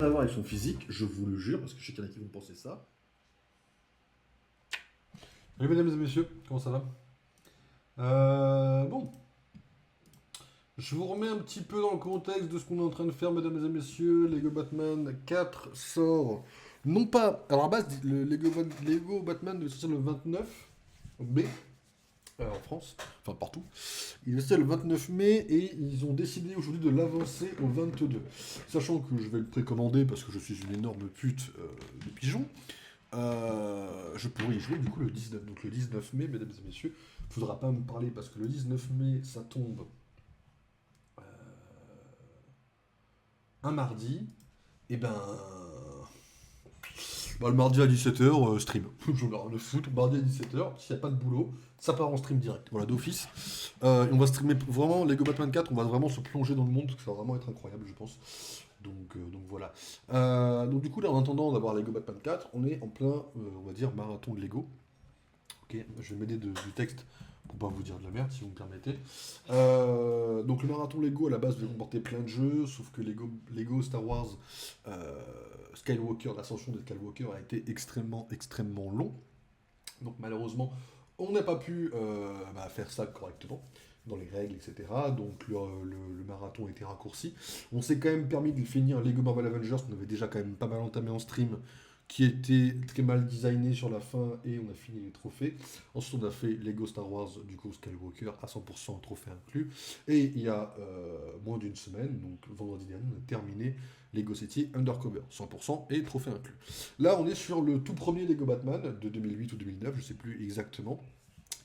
à voir avec son physique, je vous le jure, parce que je sais qu'il y en a qui vont penser ça. Salut mesdames et messieurs, comment ça va? Bon, je vous remets un petit peu dans le contexte de ce qu'on est en train de faire, mesdames et messieurs. Lego Batman 4 sort, non pas... Alors à la base, le Lego Batman devait sortir le 29 mai, en France, enfin partout. Il devait sortir le 29 mai et ils ont décidé aujourd'hui de l'avancer au 22. Sachant que je vais le précommander parce que je suis une énorme pute de pigeon. Je pourrais y jouer du coup le 19. Donc le 19 mai, mesdames et messieurs, faudra pas me parler parce que le 19 mai, ça tombe euh, un mardi. Et ben. Bah, le mardi à 17h, stream. J'en ai rien à foutre. Mardi à 17h, s'il n'y a pas de boulot, ça part en stream direct. Voilà, d'office. Et on va streamer vraiment Lego Batman 4, on va vraiment se plonger dans le monde, parce que ça va vraiment être incroyable, je pense. Donc voilà. Donc du coup, là, en attendant d'avoir Lego Batman 4, on est en plein, on va dire, marathon de Lego. Ok, je vais m'aider du texte pour pas vous dire de la merde, si vous me permettez. Donc le marathon Lego, à la base, devait comporter plein de jeux, sauf que Lego Star Wars Skywalker, l'ascension des Skywalker a été extrêmement long. Donc malheureusement, on n'a pas pu faire ça correctement dans les règles, etc. Donc le marathon a été raccourci. On s'est quand même permis de finir Lego Marvel Avengers, qu'on avait déjà quand même pas mal entamé en stream, qui était très mal designé sur la fin, et on a fini les trophées. Ensuite, on a fait Lego Star Wars, du coup Skywalker, à 100% trophée inclus. Et il y a moins d'une semaine, donc vendredi dernier, on a terminé Lego City Undercover, 100% et trophée inclus. Là, on est sur le tout premier Lego Batman de 2008 ou 2009, je sais plus exactement.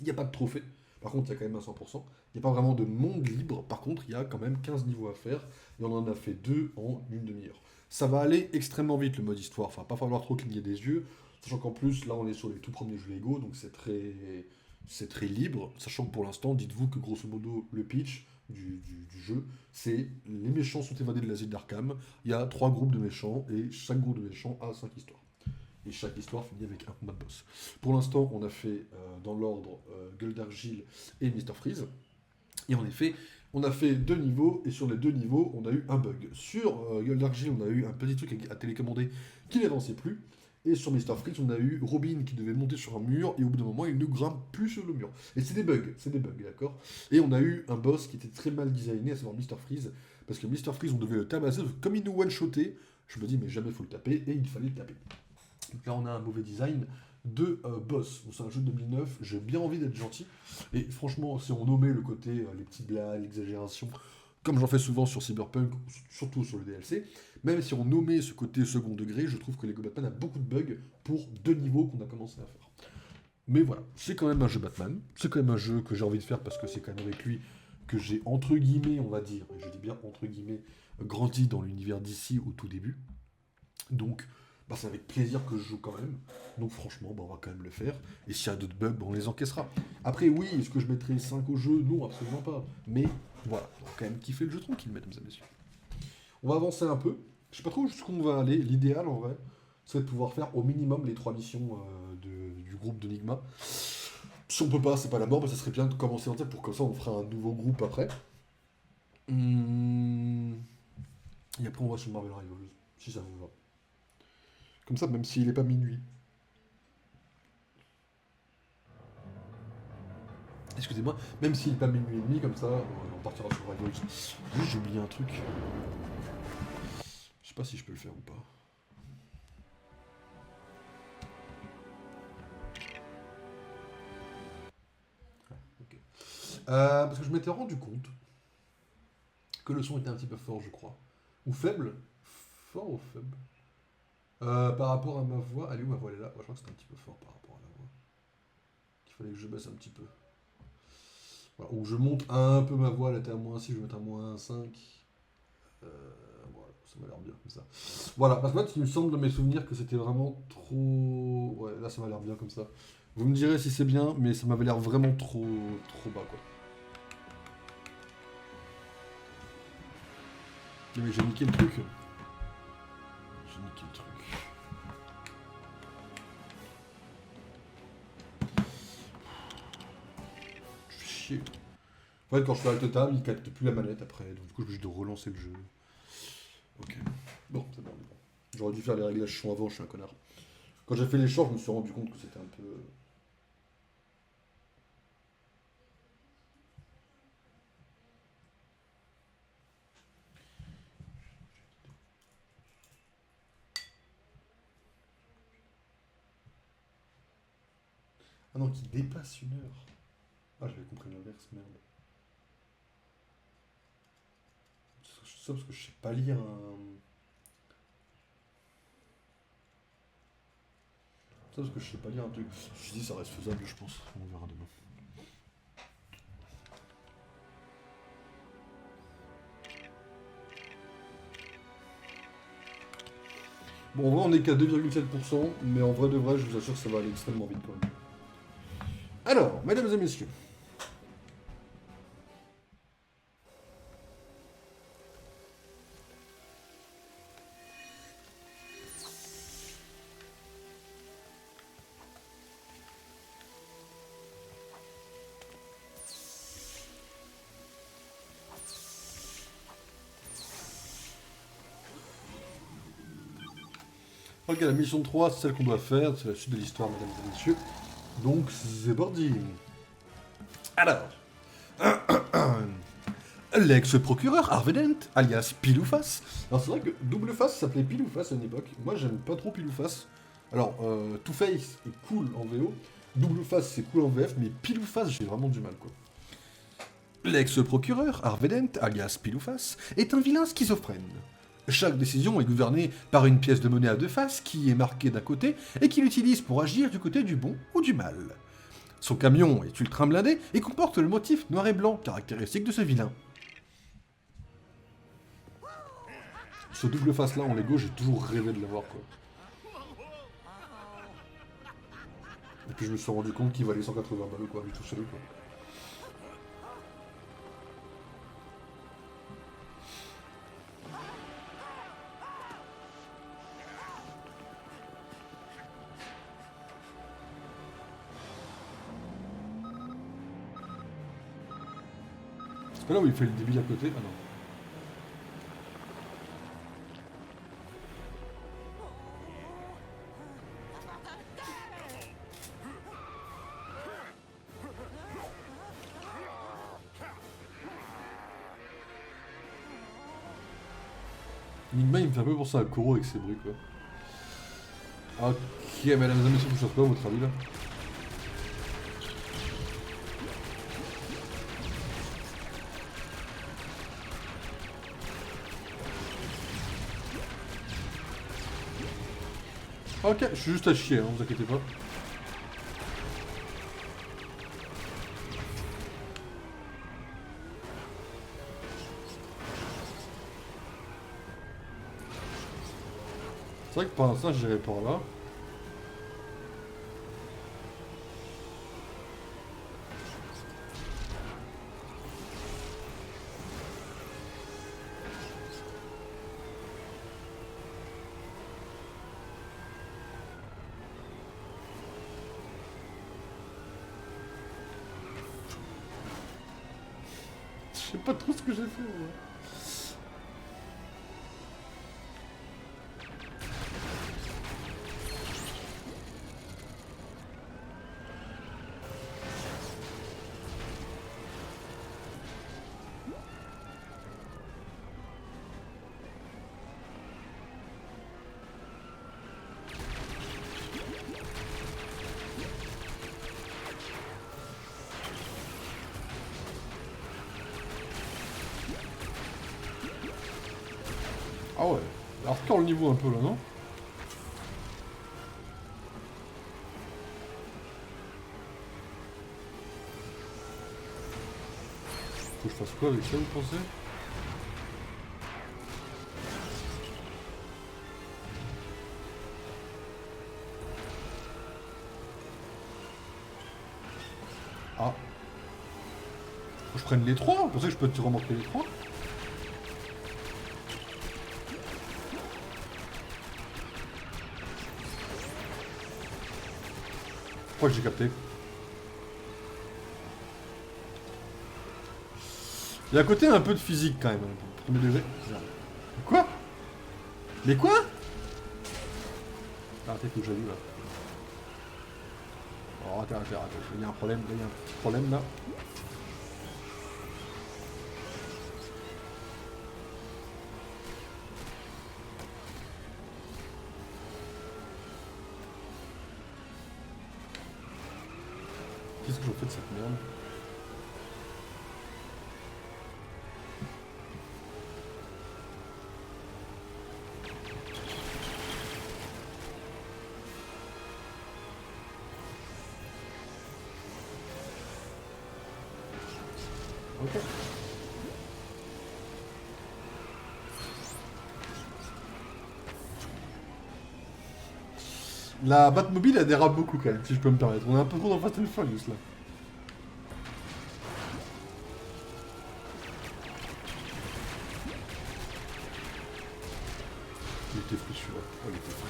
Il n'y a pas de trophée. Par contre, il y a quand même un 100%. Il n'y a pas vraiment de monde libre. Par contre, il y a quand même 15 niveaux à faire. Et on en a fait 2 en une demi-heure. Ça va aller extrêmement vite, le mode histoire. Enfin, pas falloir trop cligner des yeux. Sachant qu'en plus, là, on est sur les tout premiers jeux Lego. Donc c'est très libre. Sachant que pour l'instant, dites-vous que grosso modo, le pitch du jeu, c'est les méchants sont évadés de l'asile d'Arkham. Il y a 3 groupes de méchants. Et chaque groupe de méchants a 5 histoires. Et chaque histoire finit avec un combat de boss. Pour l'instant, on a fait dans l'ordre Gueule d'Argile et Mister Freeze. Et en effet, on a fait 2 niveaux, et sur les 2 niveaux, on a eu un bug. Sur Gueule d'Argile, on a eu un petit truc à télécommander qui n'avançait plus. Et sur Mister Freeze, on a eu Robin qui devait monter sur un mur, et au bout d'un moment, il ne grimpe plus sur le mur. Et c'est des bugs, d'accord. Et on a eu un boss qui était très mal designé, à savoir Mister Freeze, parce que Mister Freeze, on devait le tabasser, comme il nous one-shotait, je me dis, mais jamais il faut le taper, et il fallait le taper. Donc là, on a un mauvais design de boss. Bon, c'est un jeu de 2009, j'ai bien envie d'être gentil. Et franchement, si on nommait le côté, les petites blagues, l'exagération, comme j'en fais souvent sur Cyberpunk, surtout sur le DLC, même si on nommait ce côté second degré, je trouve que Lego Batman a beaucoup de bugs pour 2 niveaux qu'on a commencé à faire. Mais voilà, c'est quand même un jeu Batman, c'est quand même un jeu que j'ai envie de faire parce que c'est quand même avec lui que j'ai, entre guillemets, on va dire, et je dis bien entre guillemets, grandi dans l'univers d'ici au tout début. Donc, c'est avec plaisir que je joue quand même. Donc franchement, on va quand même le faire. Et s'il y a d'autres bugs, on les encaissera. Après, oui, est-ce que je mettrai 5 au jeu? Non, absolument pas. Mais voilà, on va quand même kiffer le jeu tranquille, mesdames et messieurs. On va avancer un peu. Je sais pas trop jusqu'où on va aller. L'idéal, en vrai, c'est de pouvoir faire au minimum les 3 missions du groupe de Nigma. Si on peut pas, c'est pas la mort, mais ça serait bien de commencer en tête pour comme ça on fera un nouveau groupe après. Et après, on va sur Marvel Rivals, si ça vous va. Comme ça, même s'il est pas minuit. Excusez-moi, même s'il est pas minuit et demi, comme ça, on partira sur Rivals. Juste, j'ai oublié un truc. Je sais pas si je peux le faire ou pas. Ok. Parce que je m'étais rendu compte que le son était un petit peu fort, je crois. Ou faible. Fort ou faible Par rapport à ma voix. Elle est où ma voix? Elle est là. Ouais, je crois que c'était un petit peu fort par rapport à la voix. Il fallait que je baisse un petit peu. Voilà. Ou je monte un peu ma voix, elle était à moins 6, je vais mettre à moins 5. Voilà, ça m'a l'air bien comme ça. Voilà, parce que fait, il me semble de mes souvenirs que c'était vraiment trop. Ouais, là ça m'a l'air bien comme ça. Vous me direz si c'est bien, mais ça m'avait l'air vraiment trop bas quoi. Mais j'ai niqué le truc. J'ai niqué le truc. Je fais chier. En fait, quand je fais Alt Tab, il capte plus la manette après, donc du coup, je suis obligé de relancer le jeu. Ok. Bon, c'est bon. j'aurais dû faire les réglages champ avant, je suis un connard. Quand j'ai fait les champs, je me suis rendu compte que c'était un peu... Ah non, qui dépasse 1 heure. Ah, j'avais compris l'inverse, merde. C'est ça parce que je sais pas lire un... Ça parce que je sais pas lire un truc. Je dis ça reste faisable, je pense. On verra demain. Bon, en vrai, on est qu'à 2,7%, mais en vrai de vrai, je vous assure que ça va aller extrêmement vite quand même. Alors, mesdames et messieurs. Ok, la mission 3, c'est celle qu'on doit faire, c'est la suite de l'histoire, mesdames et messieurs. Donc, c'est parti. Alors, l'ex-procureur Harvedent, alias Pilouface. Alors, c'est vrai que Double Face s'appelait Pilouface à une époque. Moi, j'aime pas trop Pilouface. Alors, Two-Face est cool en VO, Double Face c'est cool en VF, mais Pilouface, j'ai vraiment du mal, quoi. L'ex-procureur Harvedent, alias Pilouface, est un vilain schizophrène. Chaque décision est gouvernée par une pièce de monnaie à deux faces qui est marquée d'un côté et qu'il utilise pour agir du côté du bon ou du mal. Son camion est ultra blindé et comporte le motif noir et blanc caractéristique de ce vilain. Ce double face là en Lego, j'ai toujours rêvé de l'avoir, quoi. Et puis je me suis rendu compte qu'il valait 180 balles, quoi, du tout seul, quoi. C'est pas là où il fait le débile à côté? Ah non. Enigma, il me fait un peu penser à Koro avec ses bruits, quoi. Ok, mesdames et messieurs, vous cherchez quoi, à votre avis, là? Ok, je suis juste à chier, hein, vous inquiétez pas. C'est vrai que pour l'instant, j'irai par là. Je sais pas trop ce que j'ai fait, moi. Ah ouais, hardcore le niveau un peu là, non? Faut que je fasse quoi avec ça, vous pensez? Ah. Faut que je prenne les trois? Vous pensez que je peux te remorquer les trois? Je crois que j'ai capté. Il y a à côté un peu de physique quand même, premier degré. Quoi? Mais quoi? Arrêtez, faut que j'allume là. Oh, arrêtez. Il y a un problème, là, il y a un petit problème là. Qu'est-ce que j'en fais de cette merde? Ok. La Batmobile elle dérape beaucoup quand même, si je peux me permettre. On est un peu trop dans Fast and Furious là. Il était fou celui-là. Oh, il était fou.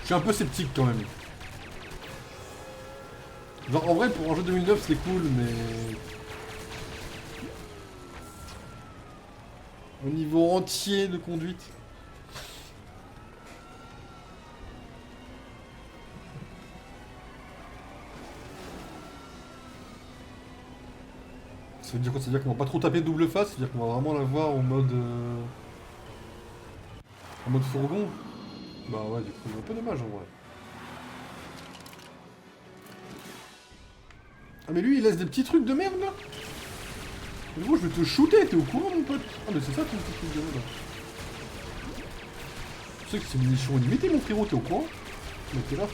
Je suis un peu sceptique quand même. Genre en vrai pour un jeu 2009 c'est cool mais... Au niveau entier de conduite. Ça veut dire quoi? Ça veut dire qu'on va pas trop taper double face, ça veut dire qu'on va vraiment la voir en mode... En mode fourgon. Bah ouais du coup c'est un peu dommage en vrai. Ah mais lui il laisse des petits trucs de merde là. Mais gros je vais te shooter, t'es au courant mon pote? Ah mais c'est ça ton petit truc de merde là. Tu sais que c'est une mission limitée mon frérot, t'es au courant? Mais t'es là.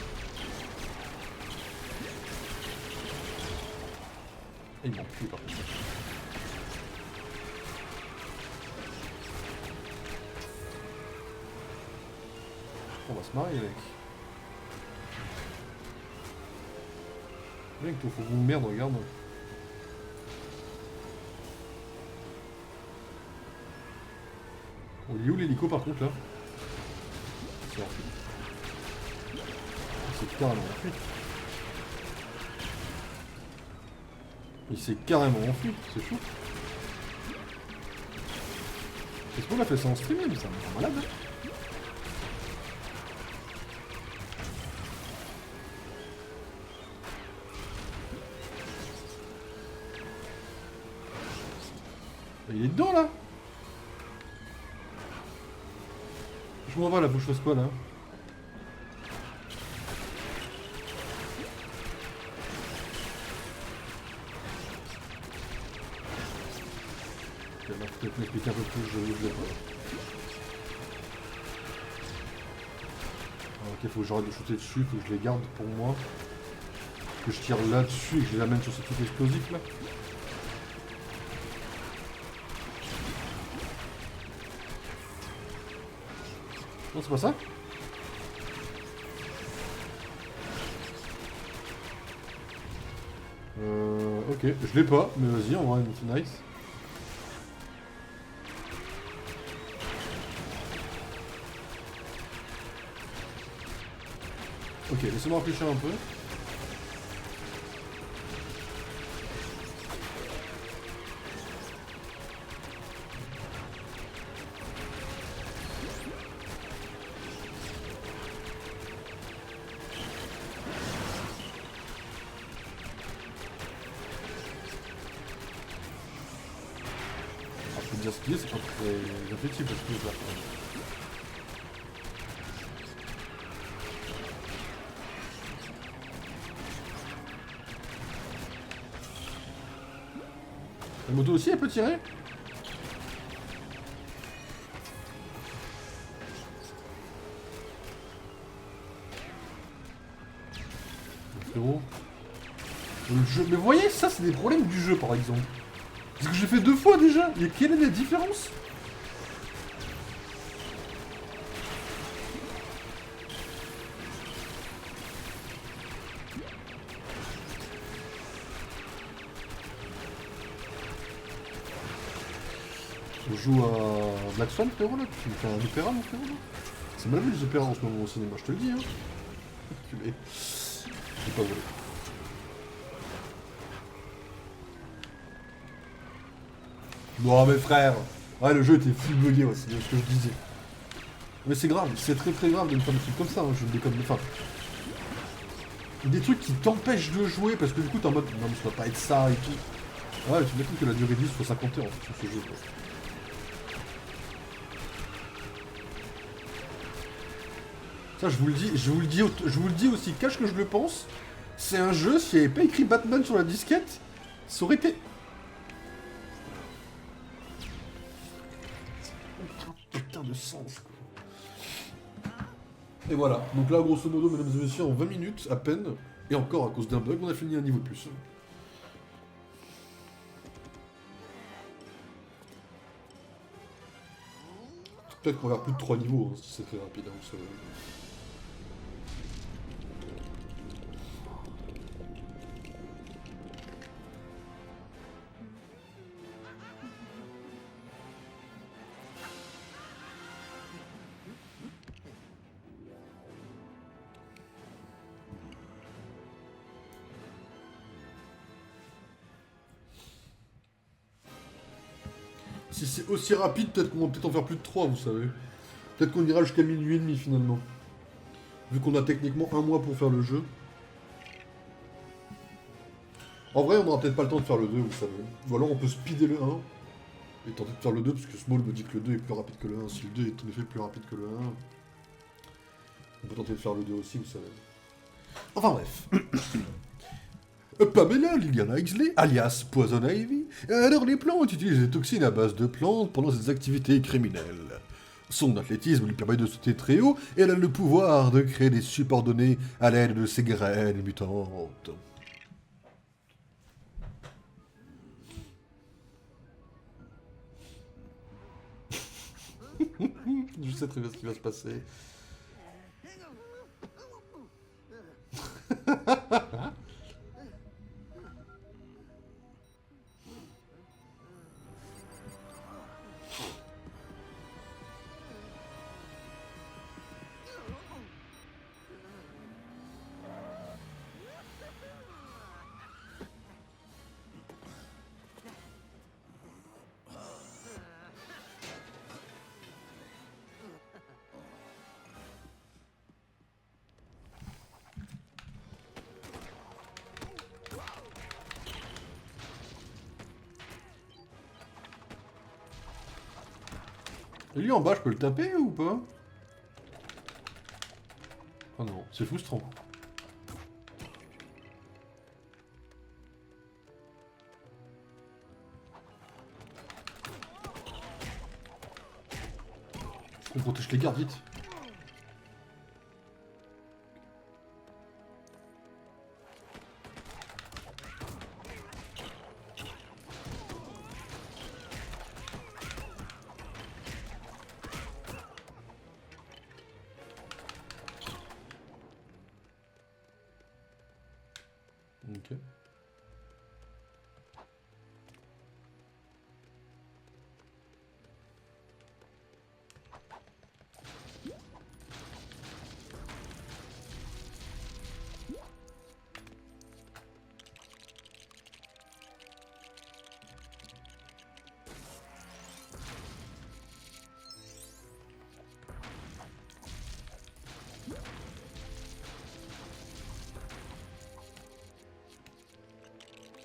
Et il m'enfuit par contre. On va se marier mec. Mec, toi faut vous merde, regarde. Oh, il est où l'hélico par contre là? C'est enfui. C'est carrément enfui. Il s'est carrément enfui, c'est chaud. Est-ce qu'on a fait ça en stream mais ça me rend malade hein. Il est dedans là. Je m'en vais là, faut que je fasse quoi là? Ok, là peut-être m'expliquer un peu plus, je l'ai pas. Ah, ok, faut que j'arrête de shooter dessus, faut que je les garde pour moi. Que je tire là-dessus et que je les amène sur ce truc explosif là. Non, c'est pas ça? Ok, je l'ai pas, mais vas-y, on va une nice. Ok, laissez-moi réfléchir un peu. Dire ce qu'il est, c'est pas très affectif parce que là. La moto aussi elle peut tirer? frérot. Le jeu... Mais vous voyez, ça, c'est des problèmes du jeu, par exemple. Parce que j'ai fait 2 fois déjà. Et quelle est la différence? On joue à Black Swan, frérot, là. Tu me fais un opéra, mon frérot, là. C'est mal vu les opéras en ce moment au cinéma, je te le dis, hein. Enculé. J'ai pas volé. Non, mais frère. Ouais, le jeu était full bugué, ouais, c'est ce que je disais. Mais c'est grave, c'est très très grave de me faire des trucs comme ça, hein, je me déconne de fin. Des trucs qui t'empêchent de jouer parce que du coup t'es en mode non mais ça doit pas être ça et tout. Ouais, tu m'étonnes que la durée de vie soit 50 heures en fait, sur ce jeu quoi. Ça je vous le dis, je vous le dis aussi cache que je le pense. C'est un jeu, s'il n'y avait pas écrit Batman sur la disquette, ça aurait été. Putain de sens quoi. Et voilà, donc là grosso modo mesdames et messieurs en 20 minutes à peine, et encore à cause d'un bug, on a fini un niveau de plus. Peut-être qu'on va faire plus de 3 niveaux, hein, si c'est très rapide. Hein, ça... Si c'est aussi rapide, peut-être qu'on va peut-être en faire plus de 3, vous savez. Peut-être qu'on ira jusqu'à minuit et demi finalement. Vu qu'on a techniquement 1 mois pour faire le jeu. En vrai, on n'aura peut-être pas le temps de faire le 2, vous savez. Ou alors on peut speeder le 1 et tenter de faire le 2, parce que Small me dit que le 2 est plus rapide que le 1. Si le 2 est en effet plus rapide que le 1, on peut tenter de faire le 2 aussi, vous savez. Enfin bref. Pamela Liliana Exley, alias Poison Ivy, adore les plantes, utilise des toxines à base de plantes pendant ses activités criminelles. Son athlétisme lui permet de sauter très haut et elle a le pouvoir de créer des subordonnés à l'aide de ses graines mutantes. Je sais très bien ce qui va se passer. Et lui en bas, je peux le taper ou pas? Oh non, c'est frustrant. On protège les gardes, vite. Ok.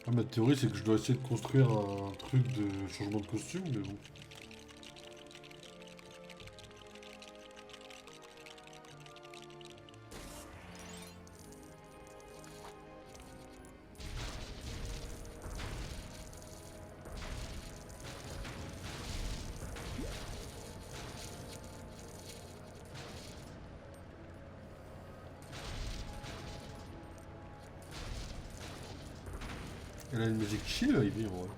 Ah, ma théorie, c'est que je dois essayer de construire un truc de changement de costume, mais bon. Elle a une musique chill, Ivy, en vrai.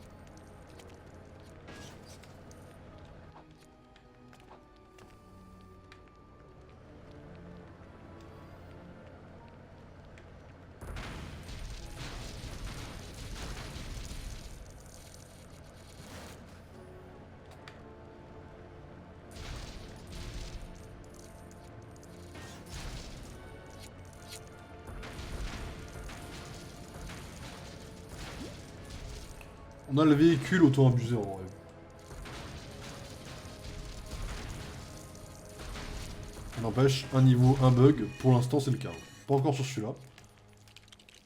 On a le véhicule auto-abusé en vrai. N'empêche, un niveau, un bug, pour l'instant c'est le cas. Pas encore sur celui-là.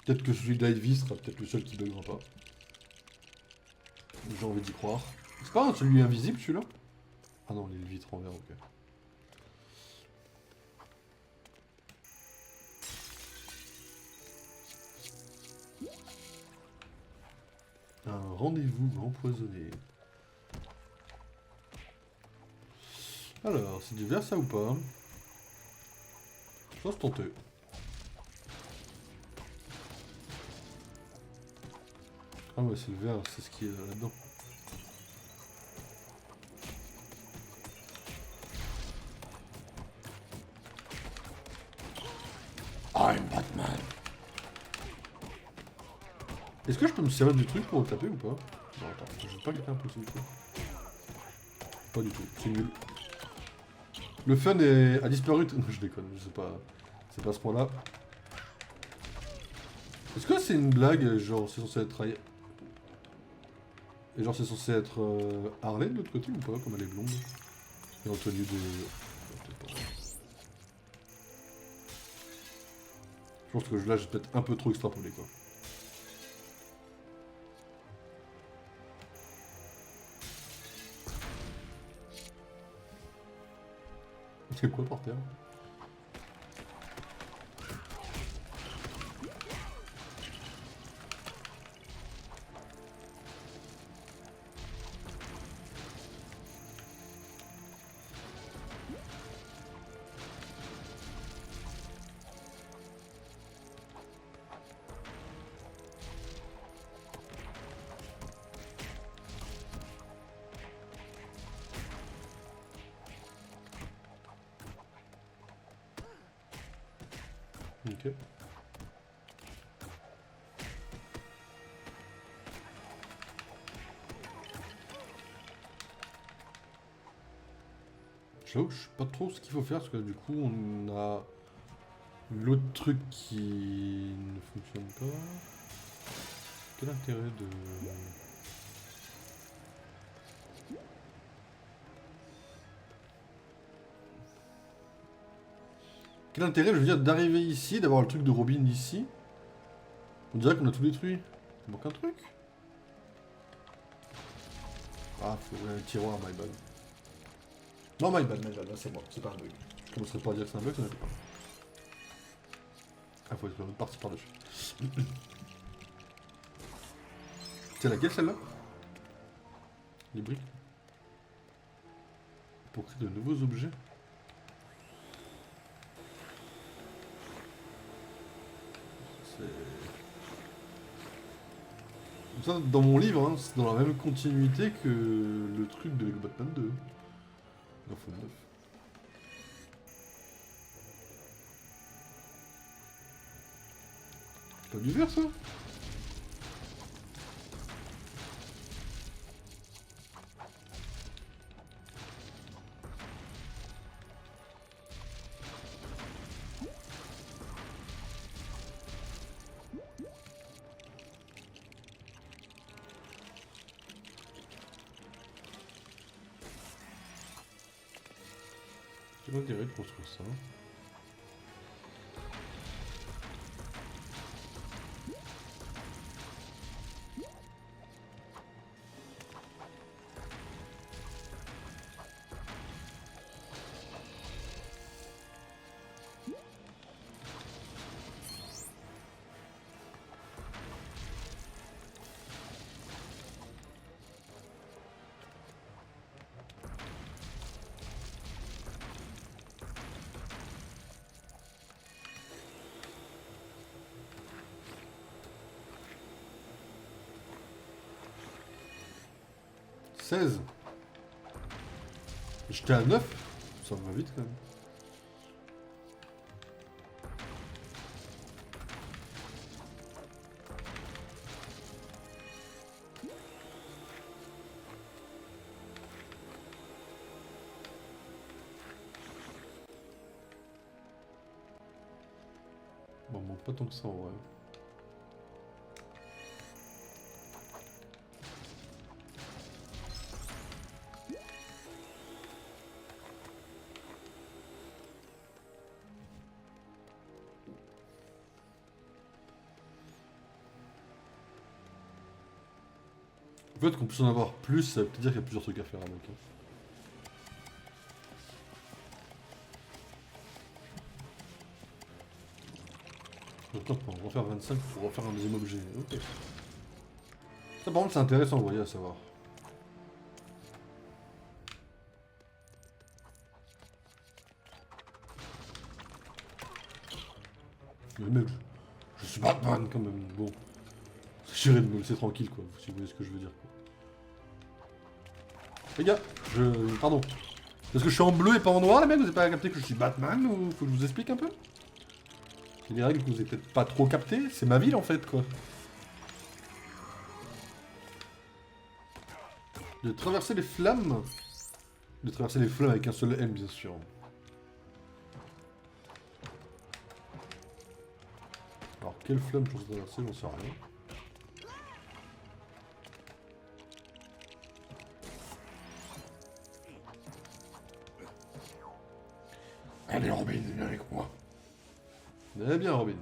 Peut-être que celui d'Ivy sera peut-être le seul qui buggera pas. J'ai envie d'y croire. C'est pas celui invisible celui-là? Ah non, il est vitre en verre, ok. Un rendez-vous empoisonné. Alors, c'est du verre ça ou pas? Je pense tenter. Ah ouais, c'est le verre, c'est ce qui est là-dedans. I'm Batman. Est-ce que je peux me servir du truc pour le taper ou pas? Non, attends, je vais pas quelqu'un pousser du coup. Pas du tout, c'est nul. Le fun a disparu. Non, je déconne, je sais pas. C'est pas à ce point-là. Est-ce que c'est une blague, genre c'est censé être. Et genre c'est censé être Harley de l'autre côté ou pas, comme elle est blonde? Et en tenue de. Je pense que là j'ai peut-être un peu trop extrapolé quoi. C'est quoi par terre? Ok. J'avoue que je sais pas trop ce qu'il faut faire parce que du coup on a l'autre truc qui ne fonctionne pas. Quel intérêt de... Quel intérêt, je veux dire, d'arriver ici, d'avoir le truc de Robin ici? On dirait qu'on a tout détruit. Il manque un truc? Ah, faut ouvrir le tiroir, my bad. Non, my bad, là c'est moi, c'est pas un bug. Je commencerai pas à dire que c'est un bug, ça n'est pas. Ah, faut être parti par-dessus. C'est laquelle celle-là? Les briques? Pour créer de nouveaux objets? Ça, dans mon livre, hein, c'est dans la même continuité que le truc de Lego Batman 2. L'info 9. C'est pas du verre ça? Quel intérêt de construire ça? 16. J'étais à 9. Ça va vite quand même. Bon, bon, pas tant que ça en vrai. En fait, qu'on puisse en avoir plus, ça veut peut-être dire qu'il y a plusieurs trucs à faire avec. Attends, on va refaire 25 pour refaire un deuxième objet. Ok. Ça par contre c'est intéressant, vous voyez, à savoir. Mais mec, je suis Batman quand même, bon. J'irai de me laisser tranquille quoi, si vous voyez ce que je veux dire. Quoi. Les gars, pardon. Parce que je suis en bleu et pas en noir, les mecs, vous avez pas capté que je suis Batman ou faut que je vous explique un peu? C'est des règles que vous avez peut-être pas trop captées, c'est ma ville en fait quoi. De traverser les flammes. De traverser les flammes avec un seul M bien sûr. Alors quelle flamme je peux traverser, j'en sais rien. Allez Robin, viens avec moi. Eh bien Robin.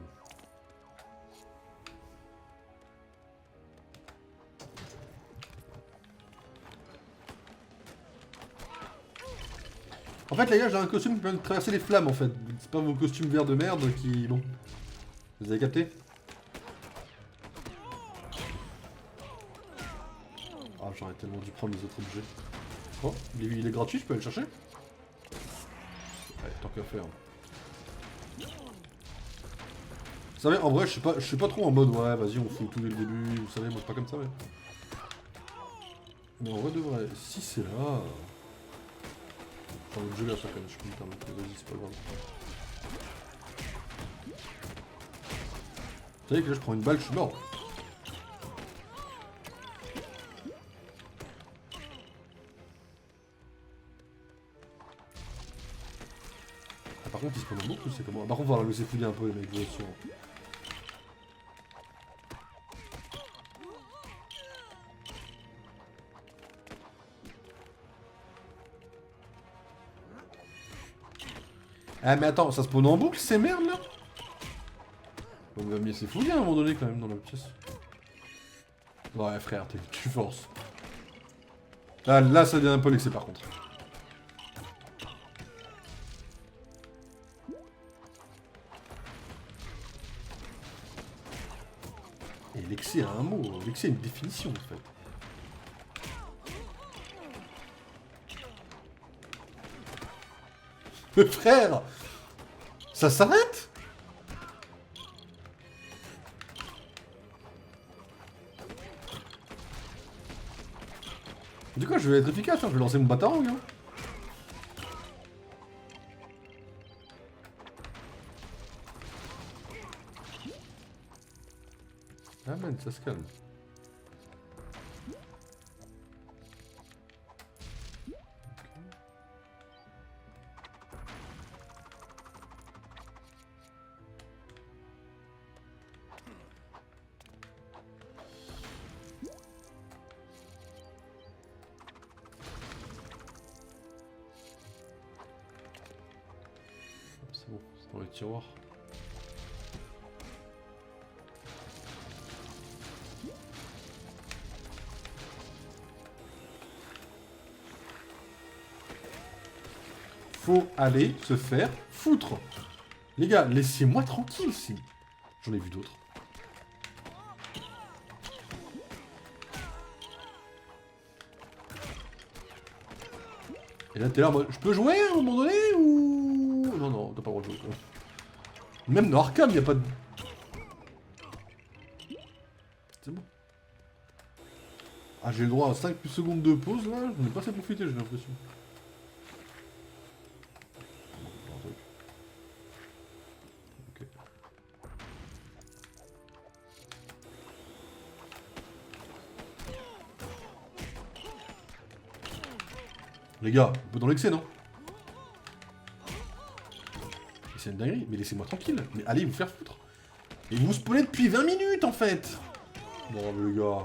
En fait les gars j'ai un costume qui permet de traverser les flammes en fait. C'est pas vos costumes verts de merde qui... Bon. Vous avez capté? Ah j'aurais tellement dû prendre les autres objets. Oh, il est gratuit, je peux aller le chercher? Ouais, tant qu'à faire. Vous savez, en vrai, je suis pas trop en mode ouais, vas-y, on fout tout dès le début. Vous savez, moi, c'est pas comme ça, ouais. Mais en vrai, de vrai, si c'est là. J'ai envie de jouer à ça quand même, je peux me permettre, mais vas-y, c'est pas grave. Vous savez que là, je prends une balle, je suis mort. Ah, par contre, il se prend un boucle ou c'est comment? Par contre, on va la laisser fouiller un peu, les mecs, bien sûr. Ah mais attends, ça spawn en boucle ces merdes là? On va me laisser fouiller à un moment donné quand même dans la pièce. Ouais frère, tu forces. Ah, là ça devient un peu l'excès par contre. Et l'excès a un mot, l'excès a une définition en fait. Mais frère, ça s'arrête? Du coup, je vais être efficace, hein. Je vais lancer mon batarang. Hein. Ah man, ça se calme. C'est bon, c'est dans les tiroirs. Faut aller se faire foutre. Les gars, laissez-moi tranquille, si. J'en ai vu d'autres. Et là, t'es là en mode, je peux jouer à un moment donné ou... Non, non, t'as pas le droit de jouer. Même dans Arkham, y a pas de... C'est bon. Ah, j'ai le droit à 5 secondes de pause là, je n'ai pas assez profité, j'ai l'impression. Ok. Les gars, un peu dans l'excès, non? C'est une dinguerie, mais laissez-moi tranquille. Mais allez vous faire foutre. Et vous spawnez depuis 20 minutes en fait. Non mais les gars.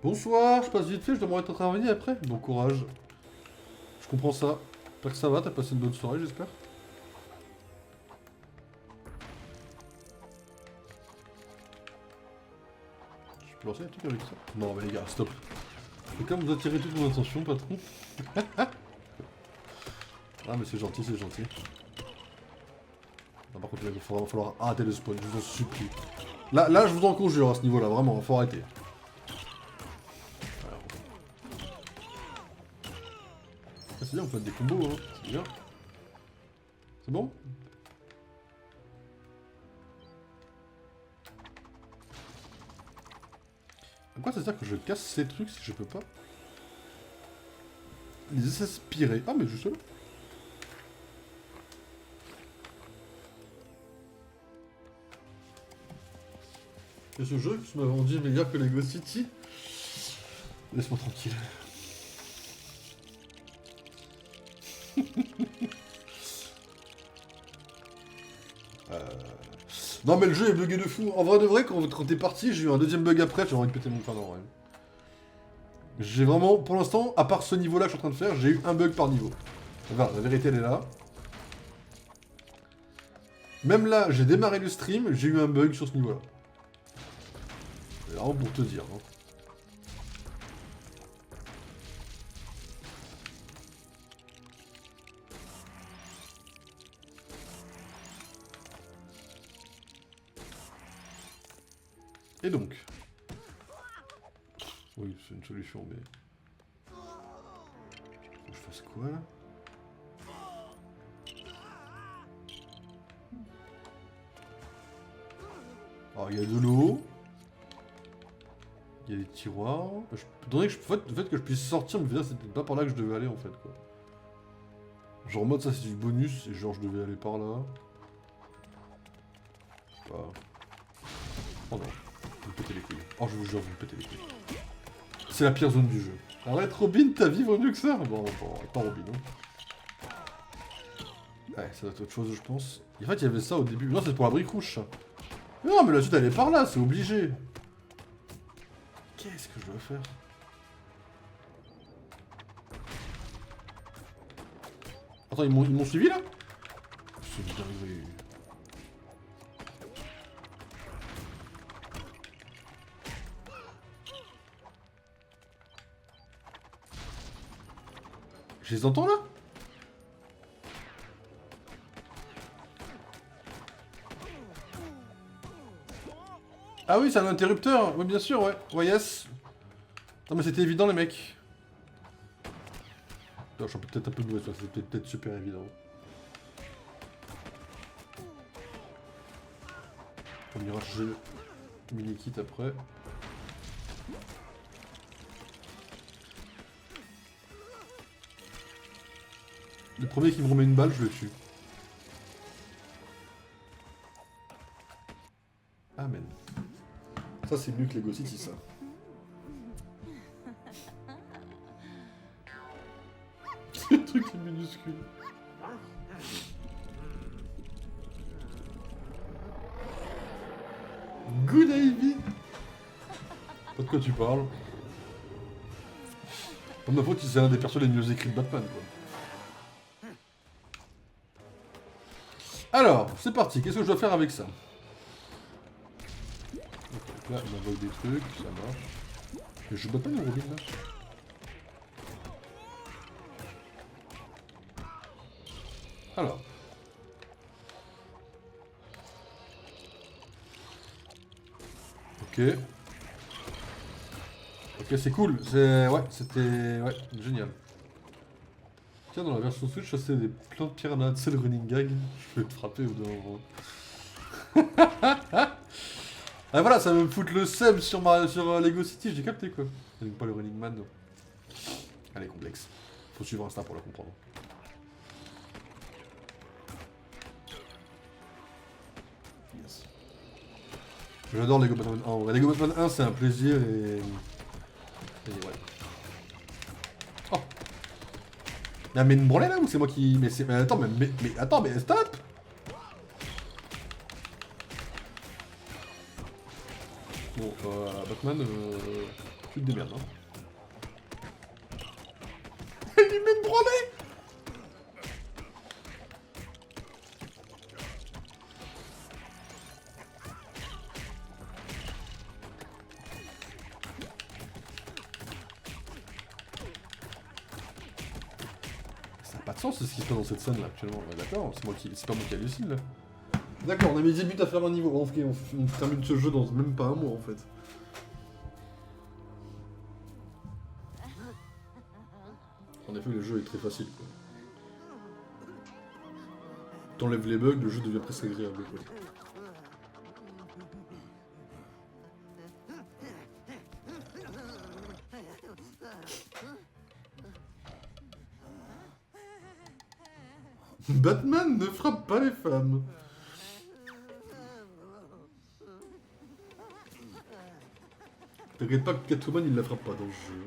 Bonsoir, je passe vite fait, je dois être travailler après. Bon courage. Je comprends ça. J'espère que ça va, t'as passé une bonne soirée, j'espère. Je peux lancer un truc avec ça? Non mais les gars, stop. Et comme vous attirez toute mon attention, patron. Ah mais c'est gentil, c'est gentil. Non, par contre, il va falloir arrêter le spawn, je vous en supplie. Là, je vous en conjure à ce niveau-là, vraiment, faut arrêter. Ah, c'est bien, on peut mettre des combos, hein, c'est bien. C'est bon? À quoi ça sert que je casse ces trucs si je peux pas les aspirer? Ah mais juste là. Et ce jeu qui m'avait rendu meilleur que Lego City. Laisse-moi tranquille. Non mais le jeu est bugué de fou. En vrai de vrai, quand t'es parti, j'ai eu un deuxième bug après, j'ai envie de péter mon crâne en vrai. J'ai vraiment, pour l'instant, à part ce niveau-là que je suis en train de faire, j'ai eu un bug par niveau. Enfin, la vérité elle est là. Même là, j'ai démarré le stream, j'ai eu un bug sur ce niveau-là. C'est vraiment pour te dire. Hein. Et donc... Oui, c'est une solution, mais... Faut que je fasse quoi, là? Alors, il y a de l'eau. Il y a des tiroirs. Étant donné que le fait que je puisse sortir, me fait dire c'est peut-être pas par là que je devais aller, en fait, quoi. Genre, en mode, ça, c'est du bonus, et genre, je devais aller par là. Pas... Oh non. Vous me pétez les couilles. Oh, je vous jure, vous me pétez les couilles. C'est la pire zone du jeu. Arrête, Robin, ta vie vaut mieux que ça. Bon, pas Robin, hein. Ouais, ça doit être autre chose, je pense. En fait, il y avait ça au début. Non, c'est pour la brique rouge, ça. Mais non, mais la suite, elle est par là, c'est obligé. Qu'est-ce que je dois faire? Attends, ils m'ont suivi, là? C'est vite arrivé. Je les entends là? Ah oui, c'est un interrupteur. Oui, bien sûr, ouais. Ouais, yes. Non, mais c'était évident, les mecs. Non, je suis peut-être un peu mauvais, c'était peut-être super évident. On ira chercher le mini-kit après. Le premier qui me remet une balle, je le tue. Amen. Ça, c'est mieux que Lego City, ça. Le truc est minuscule. Good Ivy. Pas de quoi tu parles. Comme ma faute, c'est un des persos les mieux écrits de Batman, quoi. Alors, c'est parti, qu'est-ce que je dois faire avec ça? Donc là, il m'envoie des trucs, ça marche. Mais je bats pas les Robin là. Alors. Ok. Ok, c'est cool. Ouais, c'était... Ouais, génial. Tiens, dans la version Switch, ça c'est des plein de piranhas, c'est le running gag. Je vais te frapper au bout d'un moment. Ah voilà, ça va me foutre le seum sur Lego City, j'ai capté quoi. C'est pas le Running Man. Elle est complexe. Faut suivre Insta pour la comprendre. Yes. J'adore Lego Batman 1 en vrai. Lego Batman 1 c'est un plaisir et ouais. Oh. Mais une branlée là ou c'est moi qui. Mais attends, mais attends, mais stop. Bon, Batman, tu te démerdes, hein. Il lui met une branlée. Ça n'a pas de sens ce qui se passe dans cette scène là actuellement, ouais, d'accord, c'est pas moi qui hallucine là. D'accord, on a mis 10 minutes à faire un niveau, on termine ce jeu dans même pas un mois en fait. En effet, le jeu est très facile quoi. T'enlèves les bugs, le jeu devient presque agréable quoi. Batman ne frappe pas les femmes. T'inquiète pas que Catwoman il la frappe pas dans le jeu.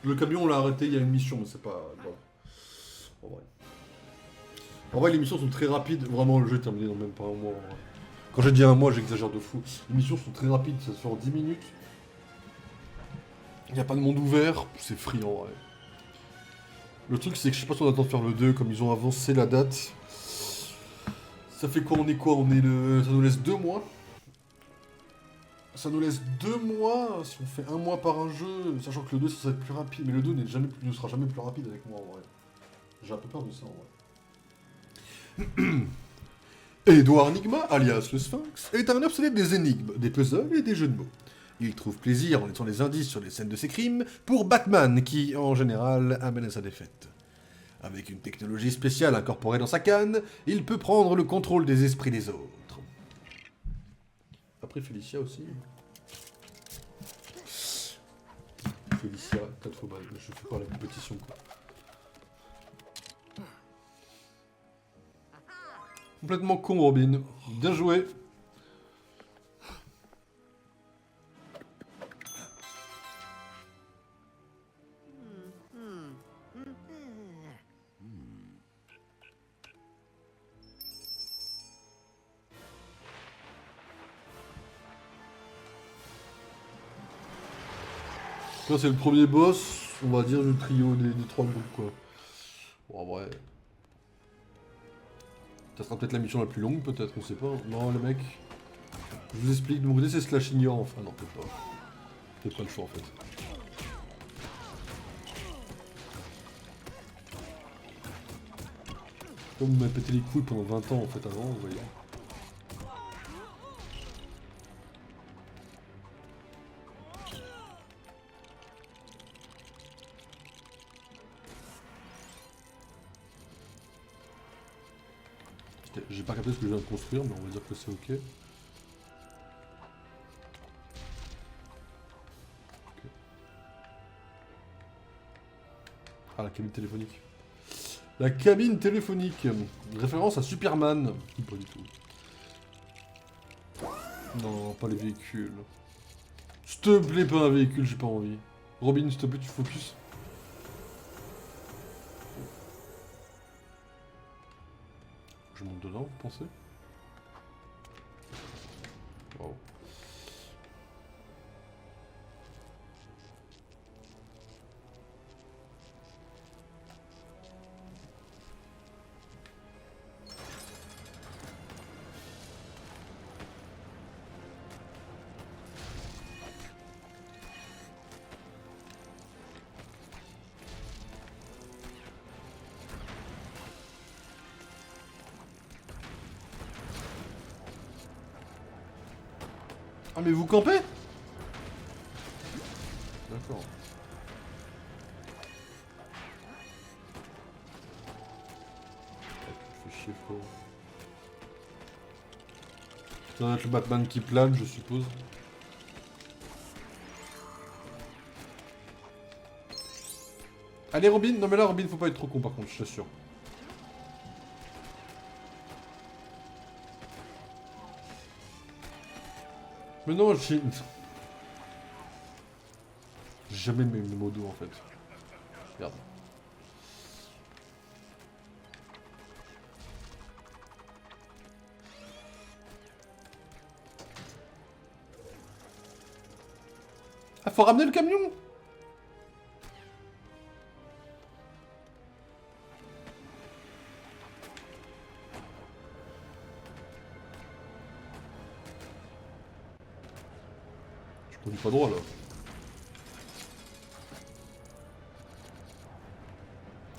Le camion on l'a arrêté, il y a une mission, mais c'est pas grave. En vrai les missions sont très rapides, vraiment le jeu est terminé dans même pas un mois. En vrai. Quand j'ai dit un mois j'exagère de fou. Les missions sont très rapides, ça se fait en 10 minutes. Il n'y a pas de monde ouvert, c'est free en vrai. Le truc c'est que je sais pas si on attend de faire le 2, comme ils ont avancé la date. Ça fait quoi? On est quoi? Ça nous laisse 2 mois. Ça nous laisse 2 mois, si on fait un mois par un jeu, sachant que le 2 ça serait plus rapide, mais le 2 ne sera jamais plus rapide avec moi en vrai. J'ai un peu peur de ça en vrai. Edouard Nigma, alias le Sphinx, est un obsédé des énigmes, des puzzles et des jeux de mots. Il trouve plaisir en laissant des indices sur les scènes de ses crimes pour Batman, qui, en général, amène à sa défaite. Avec une technologie spéciale incorporée dans sa canne, il peut prendre le contrôle des esprits des autres. Après Félicia aussi. Félicia, Catwoman, je fais pas la compétition quoi. Complètement con Robin, bien joué. Là c'est le premier boss, on va dire, du trio des 3 groupes quoi. Bon en vrai... Ça sera peut-être la mission la plus longue peut-être, on sait pas. Non les mecs, je vous explique, de mon côté c'est slash ignore enfin, non peut-être pas. Peut-être pas le choix en fait. Comme vous m'avez pété les couilles pendant 20 ans en fait avant, vous voyez. J'ai pas capté ce que je viens de construire, mais on va dire que c'est ok. Ah, la cabine téléphonique. La cabine téléphonique. Référence à Superman. Pas du tout. Non, pas les véhicules. S'il te plaît, pas un véhicule, j'ai pas envie. Robin, s'il te plaît, tu focus. Je monte dedans, vous pensez? Wow. Ah mais vous campez? D'accord. chier, frérot. Ça doit être le Batman qui plane, je suppose. Allez, Robin. Non, mais là, Robin, faut pas être trop con, par contre, je t'assure. Mais non, j'ai jamais aimé le modo, en fait. Regarde. Ah, faut ramener le camion! Je conduis pas droit, là.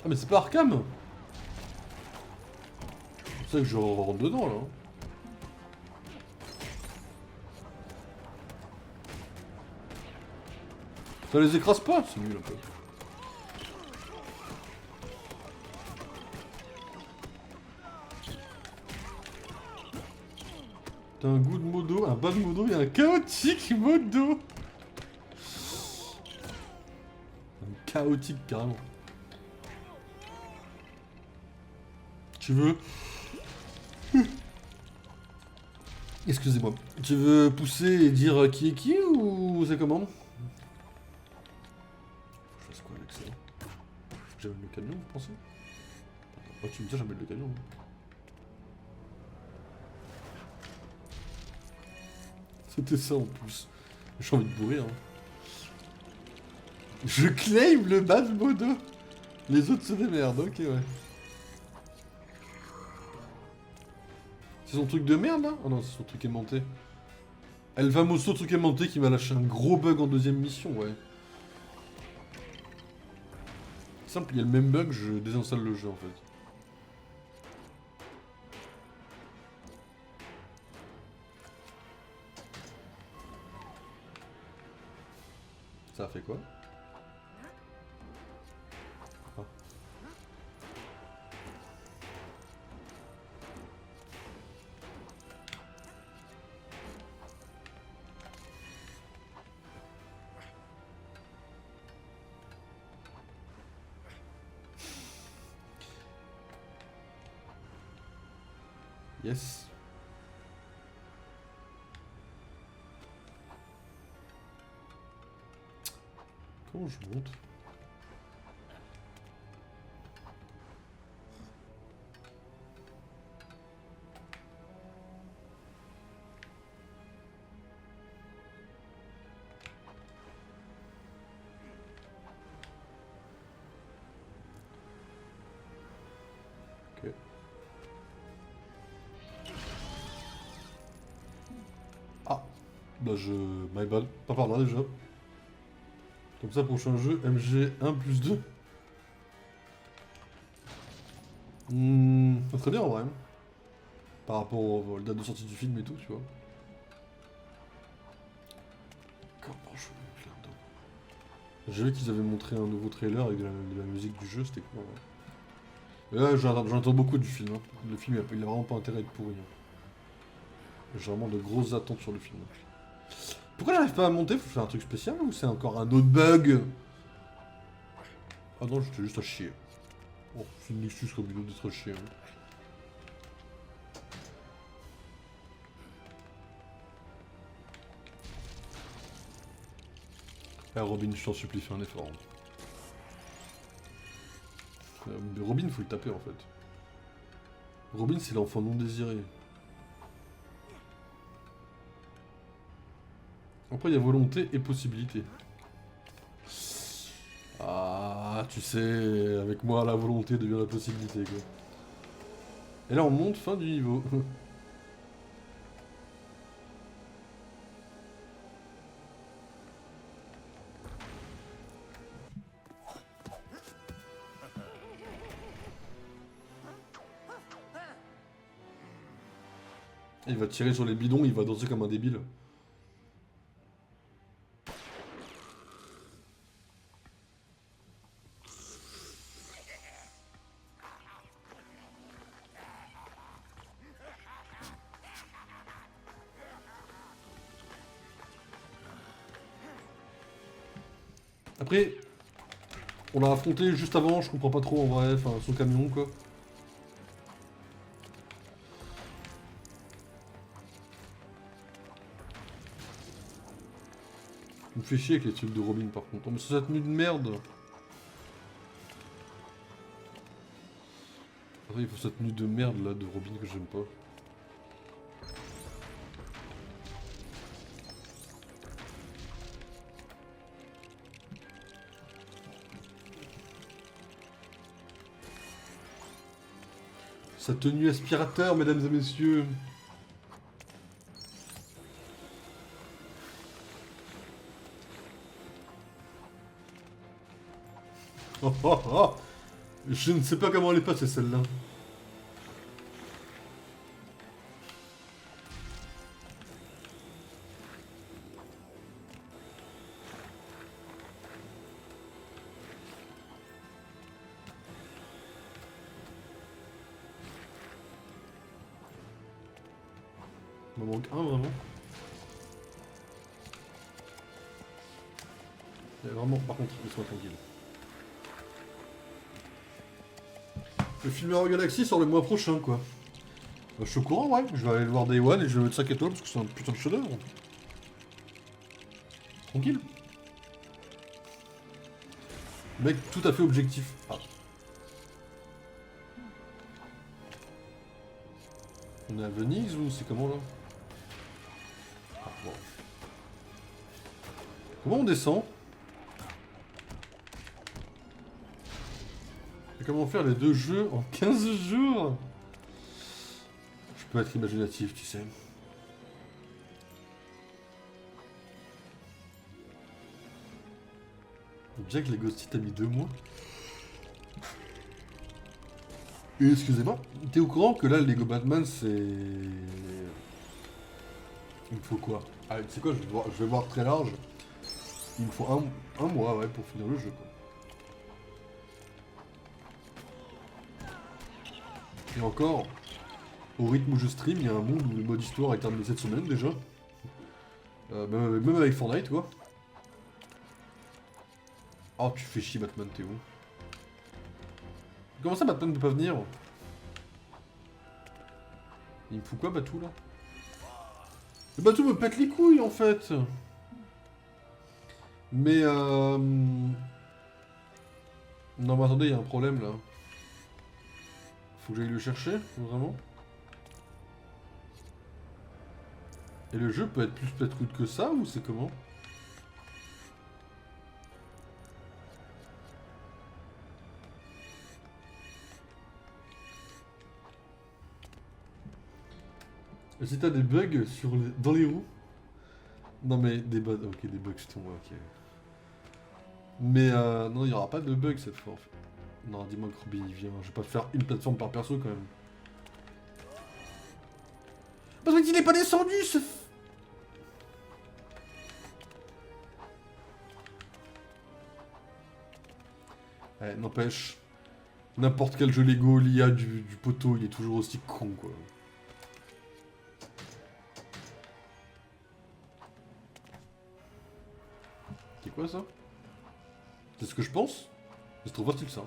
Ah, mais c'est pas Arkham! C'est ça que je rentre dedans, là. Ça les écrase pas, c'est nul un peu. T'as un good modo, un bad modo et un chaotique modo. Un chaotique carrément. Tu veux... Excusez-moi. Tu veux pousser et dire qui est qui ou c'est comment? Je fasse quoi avec ça? Faut que j'amène le camion, vous pensez? Oh, tu me dis j'amène le camion. C'était ça en plus. J'ai envie de bourrer, hein. Je claim le bad modo. Les autres se démerdent, ok, ouais. C'est son truc de merde là? Oh non, c'est son truc aimanté. El famoso truc aimanté qui m'a lâché un gros bug en deuxième mission, ouais. Simple, il y a le même bug, je désinstalle le jeu en fait. Ça a fait quoi? Ah. Yes. Comment je monte? Ok. Ah. Bah je... My bad. Pas par là déjà. Comme ça, prochain jeu, MG 1+2. Ça serait bien en vrai. Par rapport aux dates de sortie du film et tout, tu vois. Comment je vais mettre là-dedans? J'ai vu qu'ils avaient montré un nouveau trailer avec de la musique du jeu, c'était cool. Ouais. Et là, j'entends beaucoup du film. Hein. Le film, il a vraiment pas intérêt à être pourri. Hein. J'ai vraiment de grosses attentes sur le film. Pourquoi j'arrive pas à monter? Faut faire un truc spécial ou c'est encore un autre bug? Ah non, j'étais juste à chier. Oh, c'est une Nexus comme une autre d'être à chier. Hein. Ah, Robin, je t'en supplie, fais un effort. Mais Robin, faut le taper en fait. Robin, c'est l'enfant non désiré. Après, il y a volonté et possibilité. Ah, tu sais, avec moi, la volonté devient la possibilité, quoi. Et là, on monte fin du niveau. Il va tirer sur les bidons, il va danser comme un débile. Après, on l'a affronté juste avant, je comprends pas trop en vrai, enfin son camion quoi. Il me fait chier avec les trucs de Robin par contre. Oh, mais c'est sa tenue de merde. Attends, il faut sa tenue de merde là de Robin que j'aime pas. Sa tenue aspirateur, mesdames et messieurs. Oh, oh, oh. Je ne sais pas comment elle est passée celle-là. Il m'en manque un vraiment. Et vraiment, par contre, laisse-moi tranquille. Le film Hero Galaxy sort le mois prochain, quoi. Bah, je suis au courant, ouais. Je vais aller le voir Day One et je vais mettre 5 étoiles parce que c'est un putain de chef-d'œuvre. Tranquille. Mec, tout à fait objectif. Ah. On est à Venise ou c'est comment là? Ah, bon. Comment on descend? Et comment faire les 2 jeux en 15 jours? Je peux être imaginatif, tu sais. Bien que les Ghosties t'a mis 2 mois. Et excusez-moi, t'es au courant que là, Lego Batman, c'est... Il me faut quoi? Ah, tu sais quoi, je vais voir très large. Il me faut un mois, ouais, pour finir le jeu, quoi. Et encore, au rythme où je stream, il y a un monde où le mode histoire est terminé cette semaine, déjà. Même avec Fortnite, quoi. Oh, tu fais chier, Batman, t'es où? Comment ça, Batman ne peut pas venir? Il me fout quoi, Batou, là? Le Batou me pète les couilles, en fait. Mais non, mais attendez, il y a un problème, là. Faut que j'aille le chercher, vraiment. Et le jeu peut être plus peut-être cool que ça, ou c'est comment? Et si t'as des bugs dans les roues? Non mais des bugs, ok, des bugs c'est tout, ok. Mais non, il n'y aura pas de bugs cette fois en fait. Non, dis-moi que Robin il vient, je vais pas faire une plateforme par perso quand même. Parce qu'il n'est pas descendu ce... Ouais, n'empêche, n'importe quel jeu Lego, l'IA du poteau, il est toujours aussi con quoi. C'est quoi ça? C'est ce que je pense? C'est trop facile ça.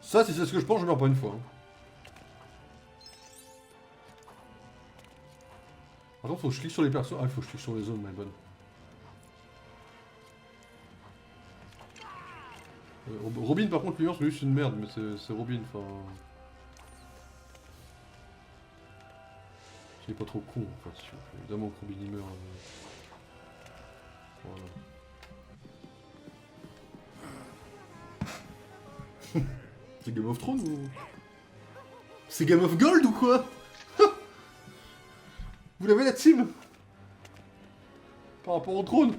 Ça, si c'est ce que je pense, je meurs pas une fois. Hein. Par contre, faut que je clique sur les persos. Ah, il faut que je clique sur les zones, mais bonne. Robin, par contre, lui, c'est juste une merde, mais c'est Robin, enfin... Il est pas trop con, en fait. Évidemment que Robin, il meurt. Voilà. C'est Game of Thrones ou... C'est Game of Gold ou quoi? Vous l'avez la team? Par rapport au trône?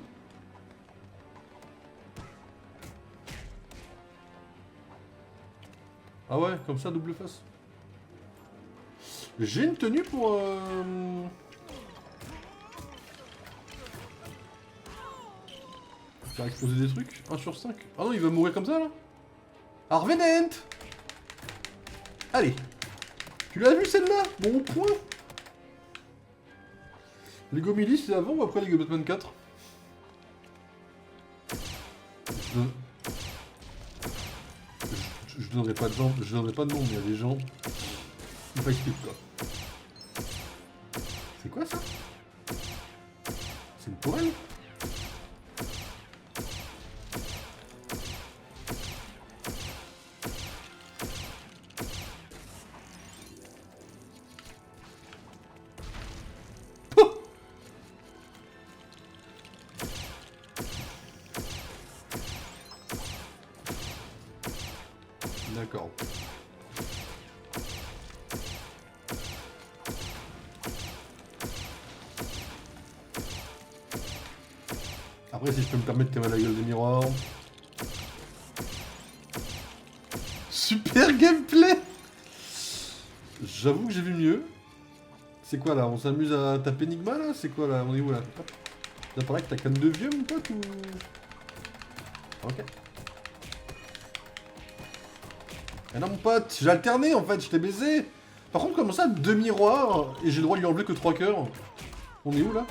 Ah ouais, comme ça, double face. J'ai une tenue pour... faire exploser des trucs. 1 sur 5. Ah non, il va mourir comme ça, là? Arvenent! Allez. Tu l'as vu, celle-là? Bon point. Lego Mili, c'est avant ou après Lego Batman 4? Je donnerai pas de gens, je donnerai pas de nom, mais il y a des gens. Ils pas expliquer quoi. C'est quoi ça? C'est une tourelle? D'accord. Après, si je peux me permettre de tirer la gueule des miroirs. Super gameplay! J'avoue que j'ai vu mieux. C'est quoi là? On s'amuse à taper Enigma là? C'est quoi là? On est où là? T'as parlé que t'as canne de vieux mon pote ou... Ok. Ah non mon pote, j'ai alterné en fait, je t'ai baisé. Par contre comment ça, 2 miroirs et j'ai le droit de lui enlever que 3 cœurs? On est où là?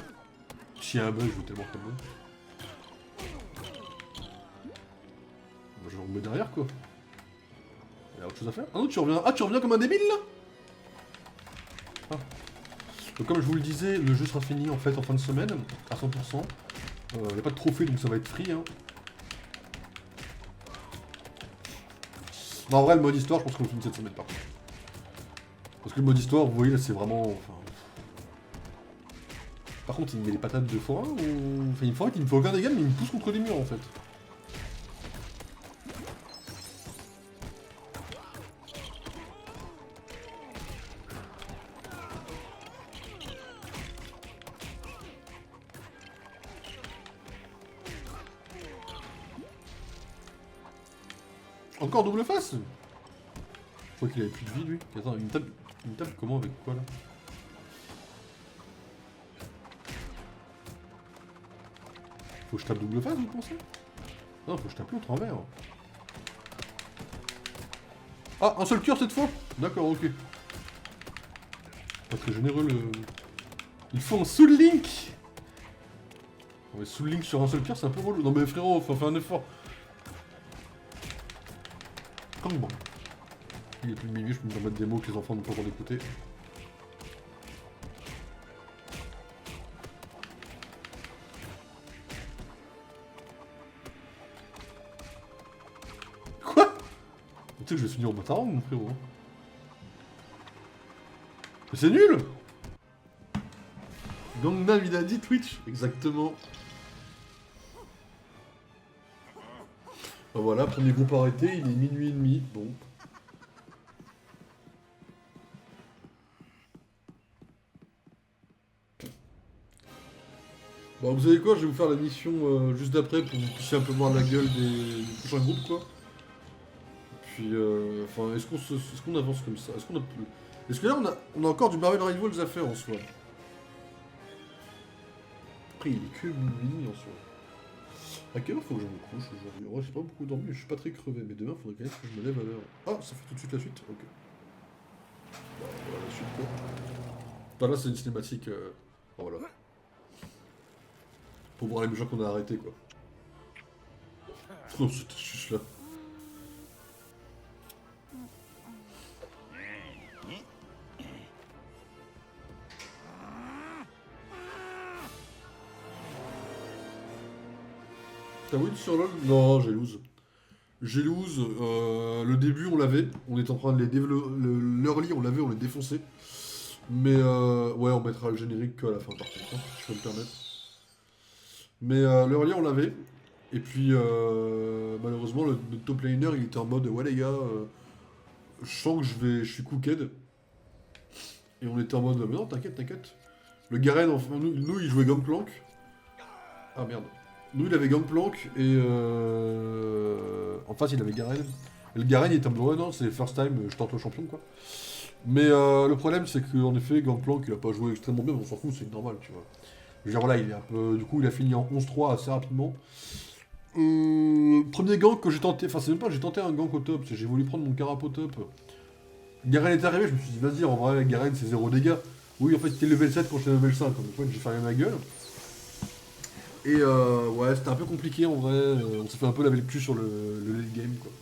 S'il y a un bug, je vais tellement comme je vais me mettre derrière quoi. Il y a autre chose à faire? Ah non tu reviens. Ah tu reviens comme un débile là? Ah. Donc comme je vous le disais, le jeu sera fini en fait en fin de semaine, à 100%. Il n'y a pas de trophée donc ça va être free hein. Non, en vrai, le mode histoire, je pense qu'on finit cette semaine par contre. Parce que le mode histoire, vous voyez, là, c'est vraiment... Enfin... Par contre, il me met les patates de forain ou... Enfin, il me fait aucun dégât, mais il me pousse contre les murs, en fait. Encore double face? Je crois qu'il avait plus de vie lui. Attends, il me tape comment avec quoi là? Faut que je tape double face vous pensez? Non, faut que je tape l'autre envers. Ah, un seul cœur cette fois? D'accord, ok. Pas très généreux le... Il faut un Soul Link! Non mais Soul Link sur un seul cœur c'est un peu relou. Non mais frérot, faut faire un effort. Comme bon. Il est plus de minuit, je peux me permettre des mots que les enfants n'ont pas encore d'écouter. Quoi? Tu sais que je vais finir au Matarang, mon frérot. Mais c'est nul! Gangnam il a dit Twitch, exactement. Ben voilà, premier groupe arrêté, il est minuit et demi, bon. Bon, vous savez quoi, je vais vous faire la mission juste d'après pour que vous puissiez un peu voir la gueule des prochains groupes, quoi. Puis, enfin, est-ce qu'on avance comme ça? Est-ce qu'on a plus... Est-ce que là, on a encore du Marvel Rivals à faire en soi? Après, il est que minuit en soi. À quelle heure faut que je me couche aujourd'hui? Ouais, j'ai pas beaucoup dormi, mais je suis pas très crevé. Mais demain, faudrait quand même que je me lève à l'heure. Ah, ça fait tout de suite la suite? Ok. Bah, voilà la suite, quoi. Bah, là, c'est une cinématique. Oh, voilà. Pour voir les méchants qu'on a arrêtés, quoi. Non, c'était juste là. T'as win sur LoL? Non, j'ai lose. J'ai lose. Le début, on l'avait. On était en train de les développer. L'early, on l'avait, on les défonçait. Mais ouais, on mettra le générique qu'à la fin, par contre, hein, si je peux me permettre. Mais l'early, on l'avait. Et puis, malheureusement, le top laner, il était en mode ouais, les gars, je sens que je suis cooked. Et on était en mode mais non, t'inquiète, t'inquiète. Le Garen, enfin, nous, il jouait Gangplank. Ah merde. Nous, il avait Gangplank et en face, il avait Garen. Et le Garen, il était en mode ouais, non, c'est first time, je tente le champion, quoi. Mais le problème, c'est qu'en effet, Gangplank, il a pas joué extrêmement bien, mais on s'en fout, c'est normal, tu vois. Je veux dire, voilà, il est un peu. Du coup, il a fini en 11-3 assez rapidement. Premier gank que j'ai tenté, enfin, c'est même pas, j'ai tenté un gank au top, j'ai voulu prendre mon carap au top. Garen est arrivé, je me suis dit, vas-y, en vrai, Garen, c'est 0 dégâts. Oui, en fait, il était level 7 quand j'étais level 5, donc en fait, j'ai fait rien à ma gueule. Et ouais, c'était un peu compliqué en vrai. On s'est fait un peu laver le cul sur le late game, quoi.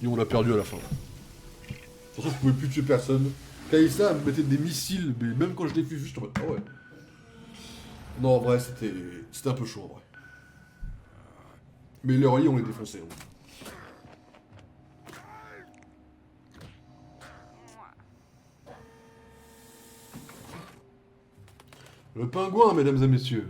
Et on l'a perdu à la fin. De toute façon, je pouvais plus tuer personne. Kaïssa me mettait des missiles, mais même quand je l'ai vu, juste en mode, ah ouais. Non, en vrai, c'était un peu chaud, en vrai. Mais les relais, on les défonçait. Hein. Le pingouin, mesdames et messieurs.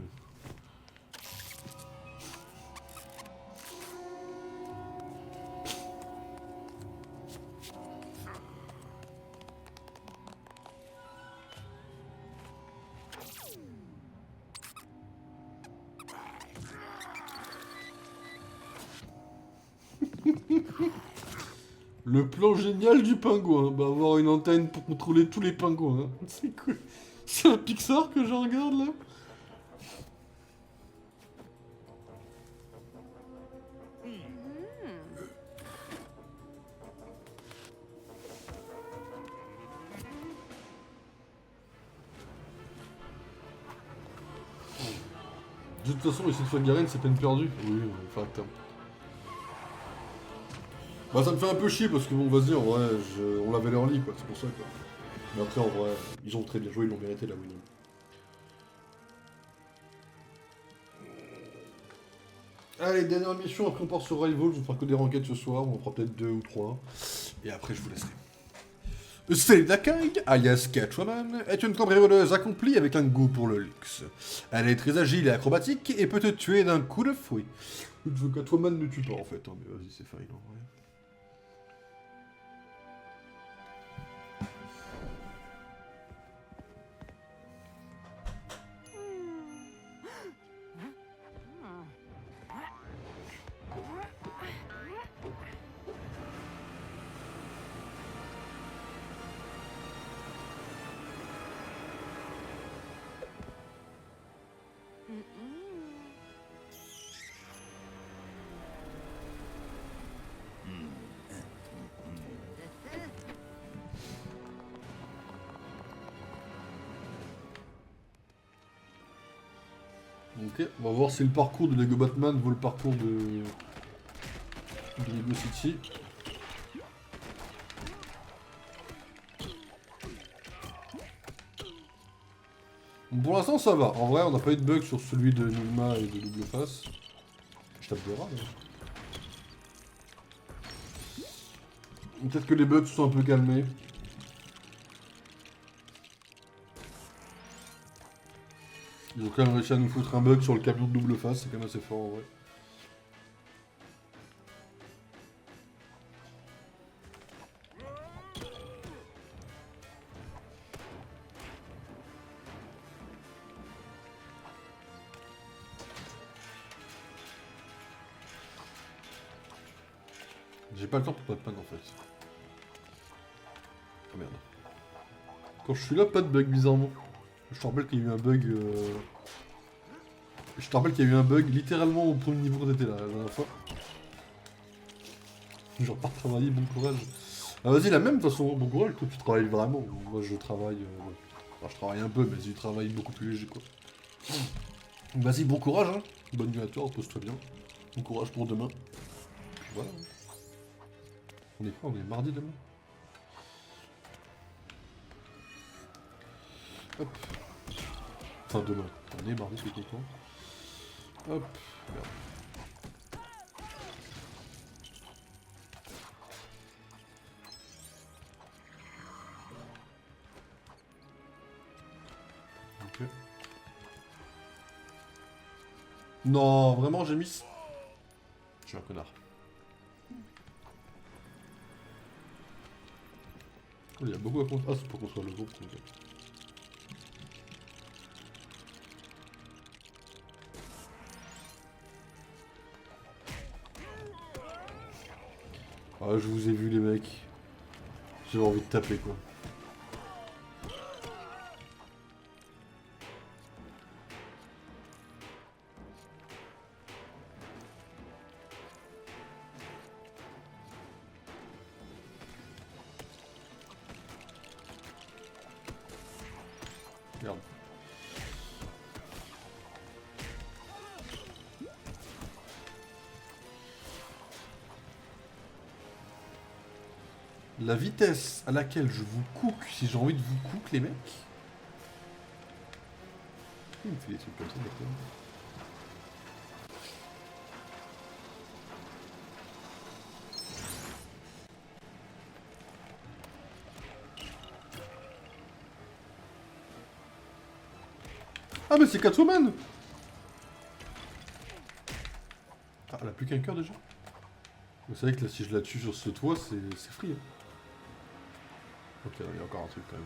Le plan génial du pingouin. Bah, avoir une antenne pour contrôler tous les pingouins. Hein. C'est cool. C'est un Pixar que je regarde là. De toute façon, essayer de faire Garen, c'est peine perdue. Oui, fact. Bah, ça me fait un peu chier parce que bon, vas-y, en vrai, on l'avait leur lit, quoi, c'est pour ça, quoi. Mais après, en vrai, ils ont très bien joué, ils l'ont mérité la win. Allez, dernière mission, après on part sur Rival, je ne ferai que des ranked ce soir, on en fera peut-être 2 ou 3. Et après, je vous laisserai. Zelda Kang, alias Catwoman, est une cambrioleuse accomplie avec un goût pour le luxe. Elle est très agile et acrobatique et peut te tuer d'un coup de fouet. Catwoman ne tue pas en fait, hein, mais vas-y, c'est fine en vrai. Ok, on va voir si le parcours de Lego Batman vaut le parcours de Lego City. Bon, pour l'instant ça va, en vrai on n'a pas eu de bug sur celui de Nigma et de Double Face. Je tape des rats là. Peut-être que les bugs se sont un peu calmés. Ils ont quand même réussi à nous foutre un bug sur le camion de Double Face, c'est quand même assez fort en vrai. J'ai pas le temps pour Batman en fait. Oh merde. Quand je suis là, pas de bug bizarrement. Je te rappelle qu'il y a eu un bug. Je te rappelle qu'il y a eu un bug littéralement au premier niveau quand t'étais là la dernière fois. Je repars travailler, bon courage. Ah vas-y, la même de toute façon, bon courage, toi tu travailles vraiment. Moi je travaille. Enfin, je travaille un peu, mais je travaille beaucoup plus léger quoi. Vas-y, bon courage, hein. Bonne nuit à toi, repose-toi bien. Bon courage pour demain. Puis voilà. On est quoi? On est mardi demain? Hop. Enfin demain. On est mardi, c'est quoi? Hop. Merde. Ok. Non, vraiment, j'ai mis... Je suis un connard. Oh, il y a beaucoup à construire. Ah, c'est pour construire le groupe. Okay. Ah, je vous ai vu les mecs. J'ai envie de taper quoi. Merde. La vitesse à laquelle je vous cook, si j'ai envie de vous cook, les mecs. Il me fait des trucs comme ça, d'accord. Ah mais c'est Catwoman. Ah, elle a plus qu'un cœur déjà. Mais c'est vrai que là, si je la tue sur ce toit, c'est free. Hein. Ok, il y a encore un truc quand même.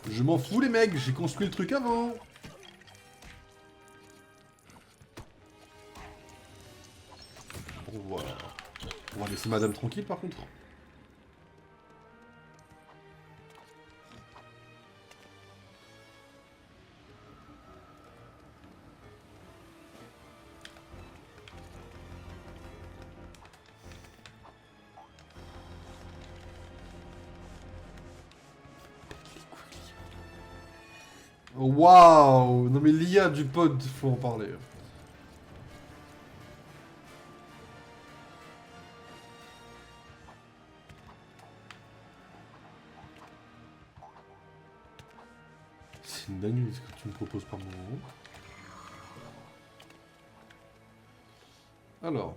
Je m'en fous les mecs, j'ai construit le truc avant. Bon voilà. On va laisser madame tranquille par contre. Waouh. Non mais l'IA du pod, faut en parler. C'est une dinguerie ce que tu me proposes par moment. Alors.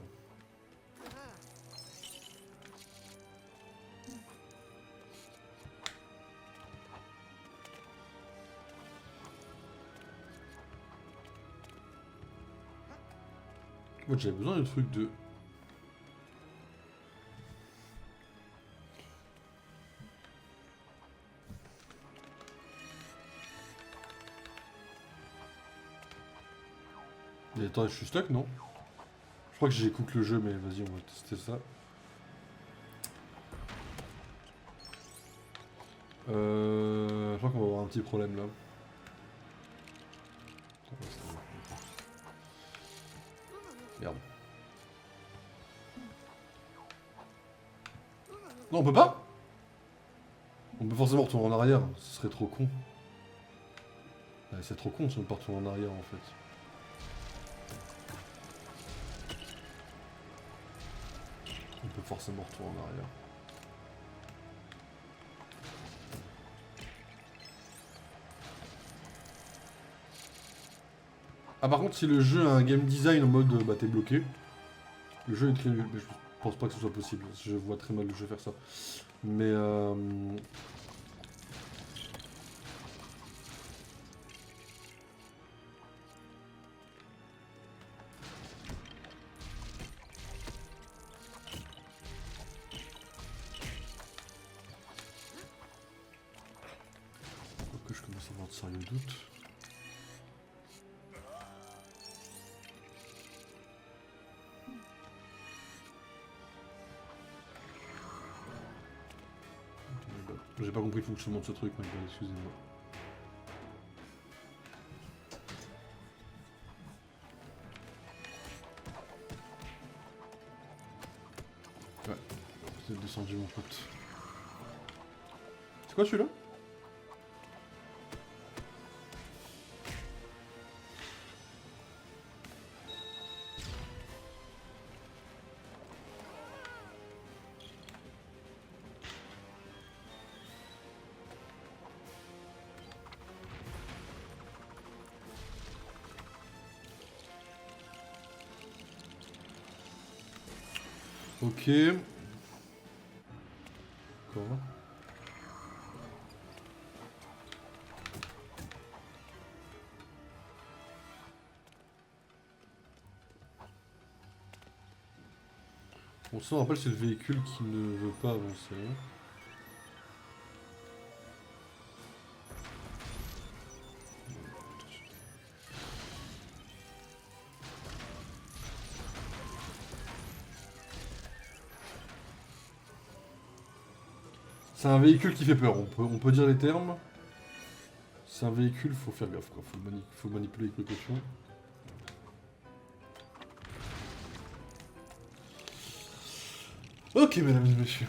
Moi j'avais besoin d'un truc de... Mais attends, je suis stuck, non? Je crois que j'ai cook le jeu, mais vas-y, on va tester ça. Je crois qu'on va avoir un petit problème là. Merde. Non, on peut pas? On peut forcément retourner en arrière, ce serait trop con. Ouais, c'est trop con si on peut retourner en arrière en fait. On peut forcément retourner en arrière. Ah par contre si le jeu a un game design en mode bah t'es bloqué, le jeu est très nul, mais je pense pas que ce soit possible, je vois très mal le jeu faire ça. Mais que je commence à avoir de sérieux doutes. J'ai pas compris le fonctionnement de ce truc, mais bon, excusez-moi. Ouais, c'est descendu mon pote. C'est quoi celui-là? Ok. Quoi? Bon, ça on rappelle c'est le véhicule qui ne veut pas avancer. C'est un véhicule qui fait peur, on peut dire les termes. C'est un véhicule, faut faire gaffe quoi, faut manipuler avec précaution. Ok mesdames et messieurs.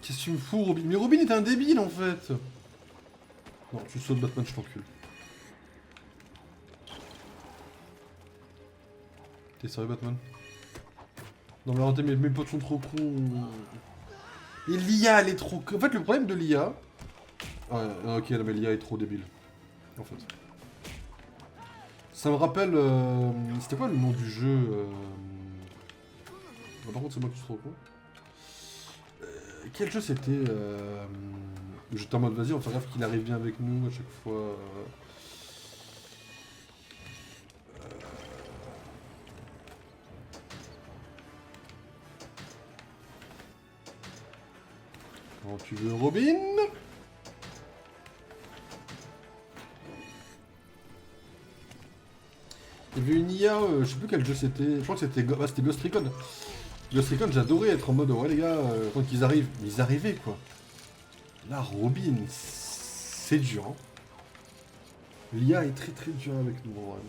Qu'est-ce que tu me fous, Robin? Mais Robin est un débile, en fait. Non, tu sautes Batman, je t'encule. T'es sérieux, Batman? Non, mais arrêtez, mes potes sont trop cons. Et l'IA, elle est trop... En fait, le problème de l'IA... Ah, ok, mais l'IA est trop débile. En fait. Ça me rappelle... C'était quoi le nom du jeu Par contre, c'est moi qui suis trop con. Quel jeu c'était J'étais en mode, vas-y, on fait gaffe qu'il arrive bien avec nous à chaque fois. Quand tu veux, Robin? Il y avait une IA, je sais plus quel jeu c'était. Je crois que c'était Ghost Recon. Ghost Recon, j'adorais être en mode, ouais les gars, quand ils arrivent. Mais ils arrivaient quoi. Là, Robin, c'est dur. Hein. L'IA est très très dur avec nous, en vrai.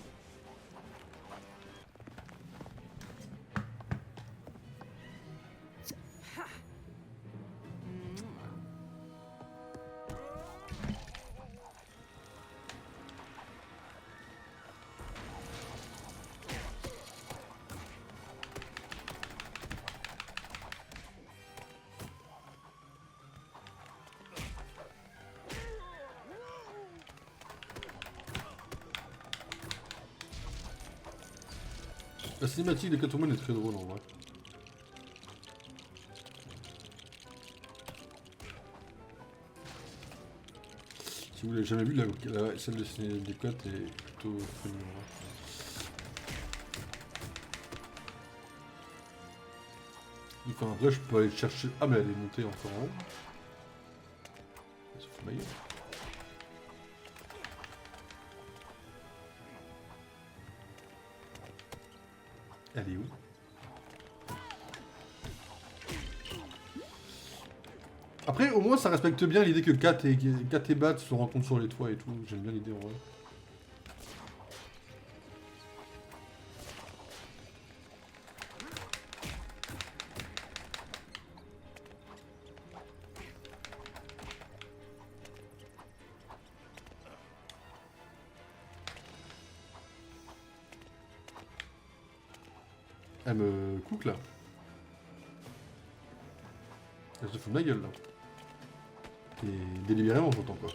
La cinématique de Catwoman est très drôle en vrai. Si vous l'avez jamais vu, celle des cotes est plutôt funny en vrai. Enfin après je peux aller chercher... Ah mais elle est montée encore en haut. Ça fout ma gueule. Elle est où? Après, au moins, ça respecte bien l'idée que Kat et Bat se rencontrent sur les toits et tout. J'aime bien l'idée en vrai. Elle me cook là. Elle se fout de ma gueule là. Et délibérément, j'entends quoi.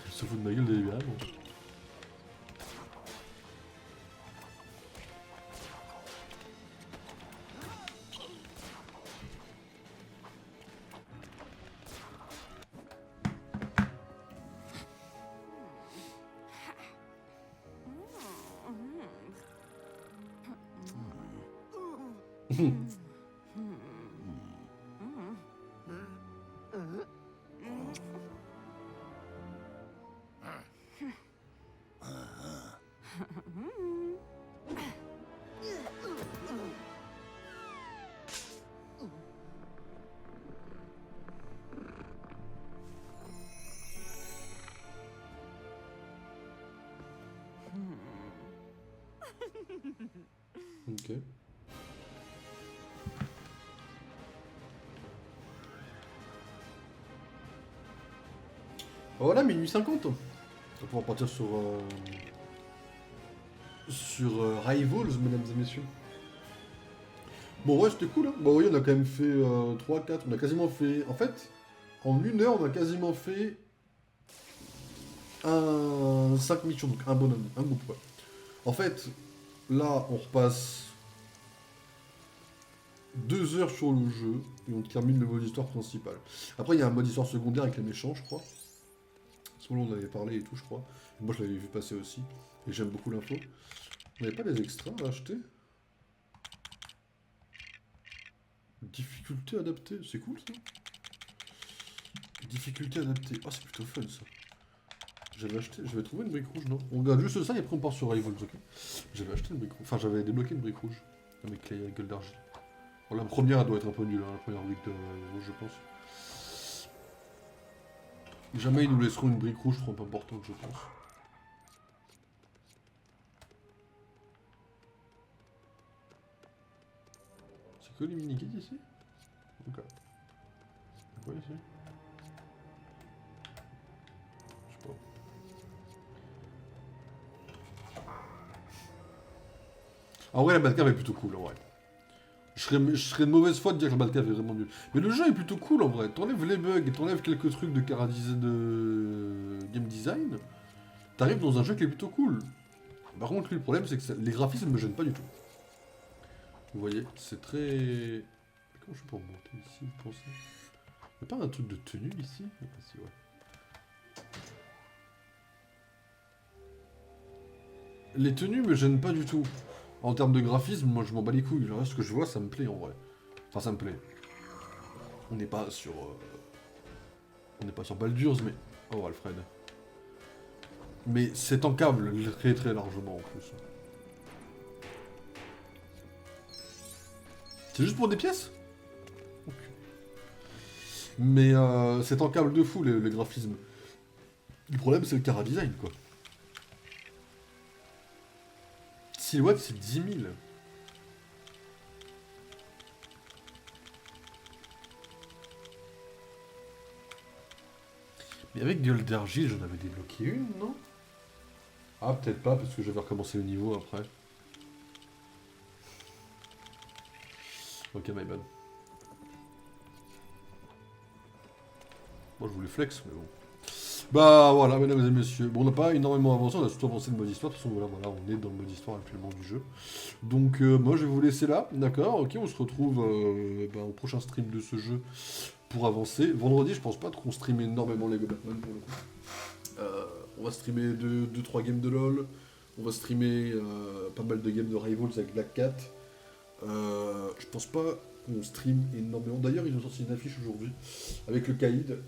Elle se fout de ma gueule délibérément. Ok. Voilà, minuit 50. On va pouvoir partir sur Rivals, mesdames et messieurs. Bon, ouais, c'était cool. Hein. Bon, oui, on a quand même fait 3, 4. On a quasiment fait. En fait, en 1 heure, on a quasiment fait 5 missions, donc un bonhomme, un groupe. Ouais. En fait, là, on repasse 2 heures sur le jeu et on termine le mode histoire principal. Après, il y a un mode histoire secondaire avec les méchants, je crois. À ce moment-là, on avait parlé et tout, je crois. Et moi, je l'avais vu passer aussi. Et j'aime beaucoup l'info. On n'avait pas des extras à acheter? Difficulté adaptée, c'est cool ça. Difficulté adaptée. Ah, c'est plutôt fun ça. J'avais acheté, j'avais trouvé une brique rouge, non? On regarde juste ça et après on part sur Rivals, ok? J'avais acheté une brique rouge. Enfin, j'avais débloqué une brique rouge. Avec les gueules d'argile. Bon, la première, elle doit être un peu nulle, hein, la première brique de rouge, je pense. Jamais ils nous laisseront une brique rouge trop importante, je pense. C'est que les mini-gates ici? Ok. C'est quoi ici? Je sais pas. En vrai, la Batcave est plutôt cool, en vrai. Je serais de mauvaise foi de dire que la Batcave est vraiment nulle. Mais le jeu est plutôt cool, en vrai. T'enlèves les bugs et t'enlèves quelques trucs de de game design. T'arrives dans un jeu qui est plutôt cool. Par contre, lui, le problème, c'est que les graphismes ne me gênent pas du tout. Vous voyez, c'est très... Comment je fais pour monter ici, vous pensez? Y'a pas un truc de tenue ici? Ah, si, ouais. Les tenues me gênent pas du tout. En termes de graphisme, moi je m'en bats les couilles. Le reste que je vois, ça me plaît en vrai. Enfin, ça me plaît. On n'est pas sur... On n'est pas sur Baldur's, mais... Oh, Alfred. Mais c'est en câble très très largement en plus. C'est juste pour des pièces? Ok. Mais c'est en câble de fou les graphismes. Le problème c'est le chara-design quoi. Silhouette c'est 10 000. Mais avec Gueule d'Argile j'en avais débloqué une, non? Ah peut-être pas parce que j'avais recommencé le niveau après. Ok, my bad. Moi je voulais flex, mais bon. Bah voilà, mesdames et messieurs. Bon, on n'a pas énormément avancé, on a surtout avancé le mode histoire. De toute façon, voilà, on est dans le mode histoire actuellement du jeu. Donc, moi je vais vous laisser là, d'accord? Ok, on se retrouve au prochain stream de ce jeu pour avancer. Vendredi, je pense pas qu'on stream énormément Lego Batman pour le coup. On va streamer 2-3 games de LoL. On va streamer pas mal de games de Rivals avec Black Cat. Je pense pas qu'on stream énormément. D'ailleurs, ils ont sorti une affiche aujourd'hui avec le Caïd.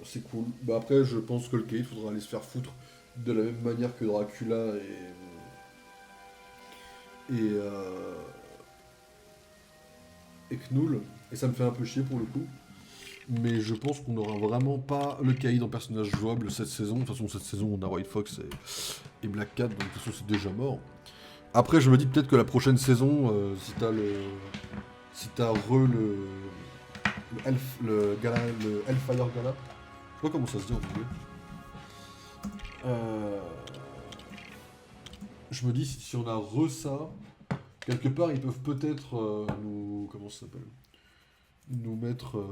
C'est cool. Bah après, je pense que le Caïd, faudra aller se faire foutre de la même manière que Dracula et Knull. Et ça me fait un peu chier pour le coup. Mais je pense qu'on n'aura vraiment pas le Caïd en personnage jouable cette saison. De toute façon, cette saison, on a White Fox et Black Cat, donc de toute façon, c'est déjà mort. Après, je me dis peut-être que la prochaine saison, si t'as le gala, le Hellfire Gala, je sais pas comment ça se dit en anglais. Je me dis, si on a ça, quelque part, ils peuvent peut-être nous... Comment ça s'appelle? Nous mettre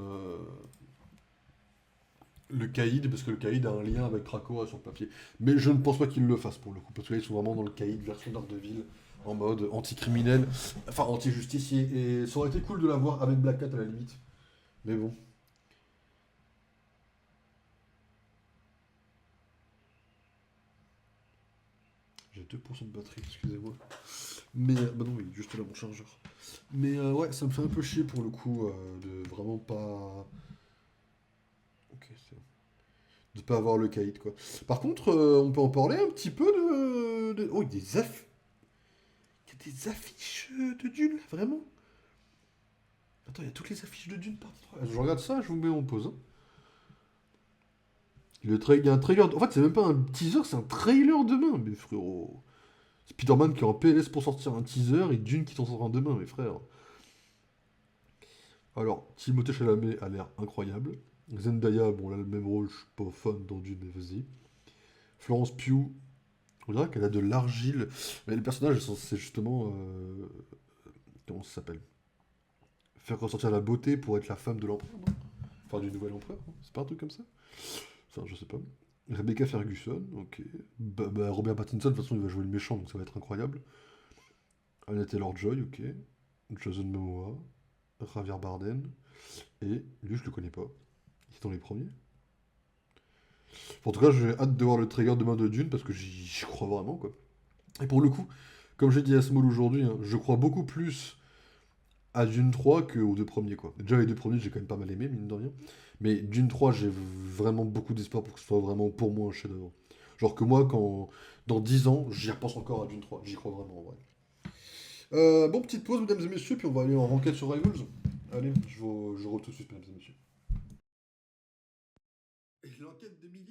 le Caïd, parce que le Caïd a un lien avec Krakoa sur le papier. Mais je ne pense pas qu'ils le fassent pour le coup, parce que là, ils sont vraiment dans le Caïd version d'Ardeville, en mode anti-criminel, enfin anti-justicier. Et ça aurait été cool de l'avoir avec Black Cat à la limite. Mais bon. J'ai 2% de batterie, excusez-moi. Mais, bah non, oui, juste là mon chargeur. Mais ouais, ça me fait un peu chier pour le coup de vraiment pas... Ok, c'est... De pas avoir le caïd, quoi. Par contre, on peut en parler un petit peu de... Oh, il y a des affiches... Il y a des affiches de Dune, là, vraiment? Attends, il y a toutes les affiches de Dune partie 3. Je regarde ça, je vous mets en pause. Hein. Il y a un trailer... En fait, c'est même pas un teaser, c'est un trailer demain, mais frérot... Spider-Man qui est en PLS pour sortir un teaser et Dune qui t'en sort un demain, mes frères. Alors, Timothée Chalamet a l'air incroyable. Zendaya, bon là le même rôle, je suis pas fan dans Dune, mais vas-y. Florence Pugh, on dirait qu'elle a de l'argile. Mais le personnage, c'est justement... comment ça s'appelle? Faire ressortir la beauté pour être la femme de l'empereur, non? Enfin, du nouvel empereur, non? C'est pas un truc comme ça? Enfin, je sais pas. Rebecca Ferguson, ok. Robert Pattinson, de toute façon, il va jouer le méchant, donc ça va être incroyable. Anya Taylor-Joy, ok. Jason Momoa. Javier Bardem. Et lui, je le connais pas. Il est dans les premiers. En tout cas, j'ai hâte de voir le trailer demain de Dune parce que j'y crois vraiment, quoi. Et pour le coup, comme j'ai dit à Small aujourd'hui, hein, je crois beaucoup plus à Dune 3 qu'aux deux premiers, quoi. Déjà, les deux premiers, j'ai quand même pas mal aimé, mine de rien. Mais Dune 3, j'ai vraiment beaucoup d'espoir pour que ce soit vraiment pour moi un chef-d'œuvre. Genre que moi, dans 10 ans, j'y repense encore à Dune 3. J'y crois vraiment, en vrai. Bon, petite pause, mesdames et messieurs, puis on va aller en Ranked Survivals. Allez, je vous retrouve tout de suite, mesdames et messieurs. Et l'enquête de Milly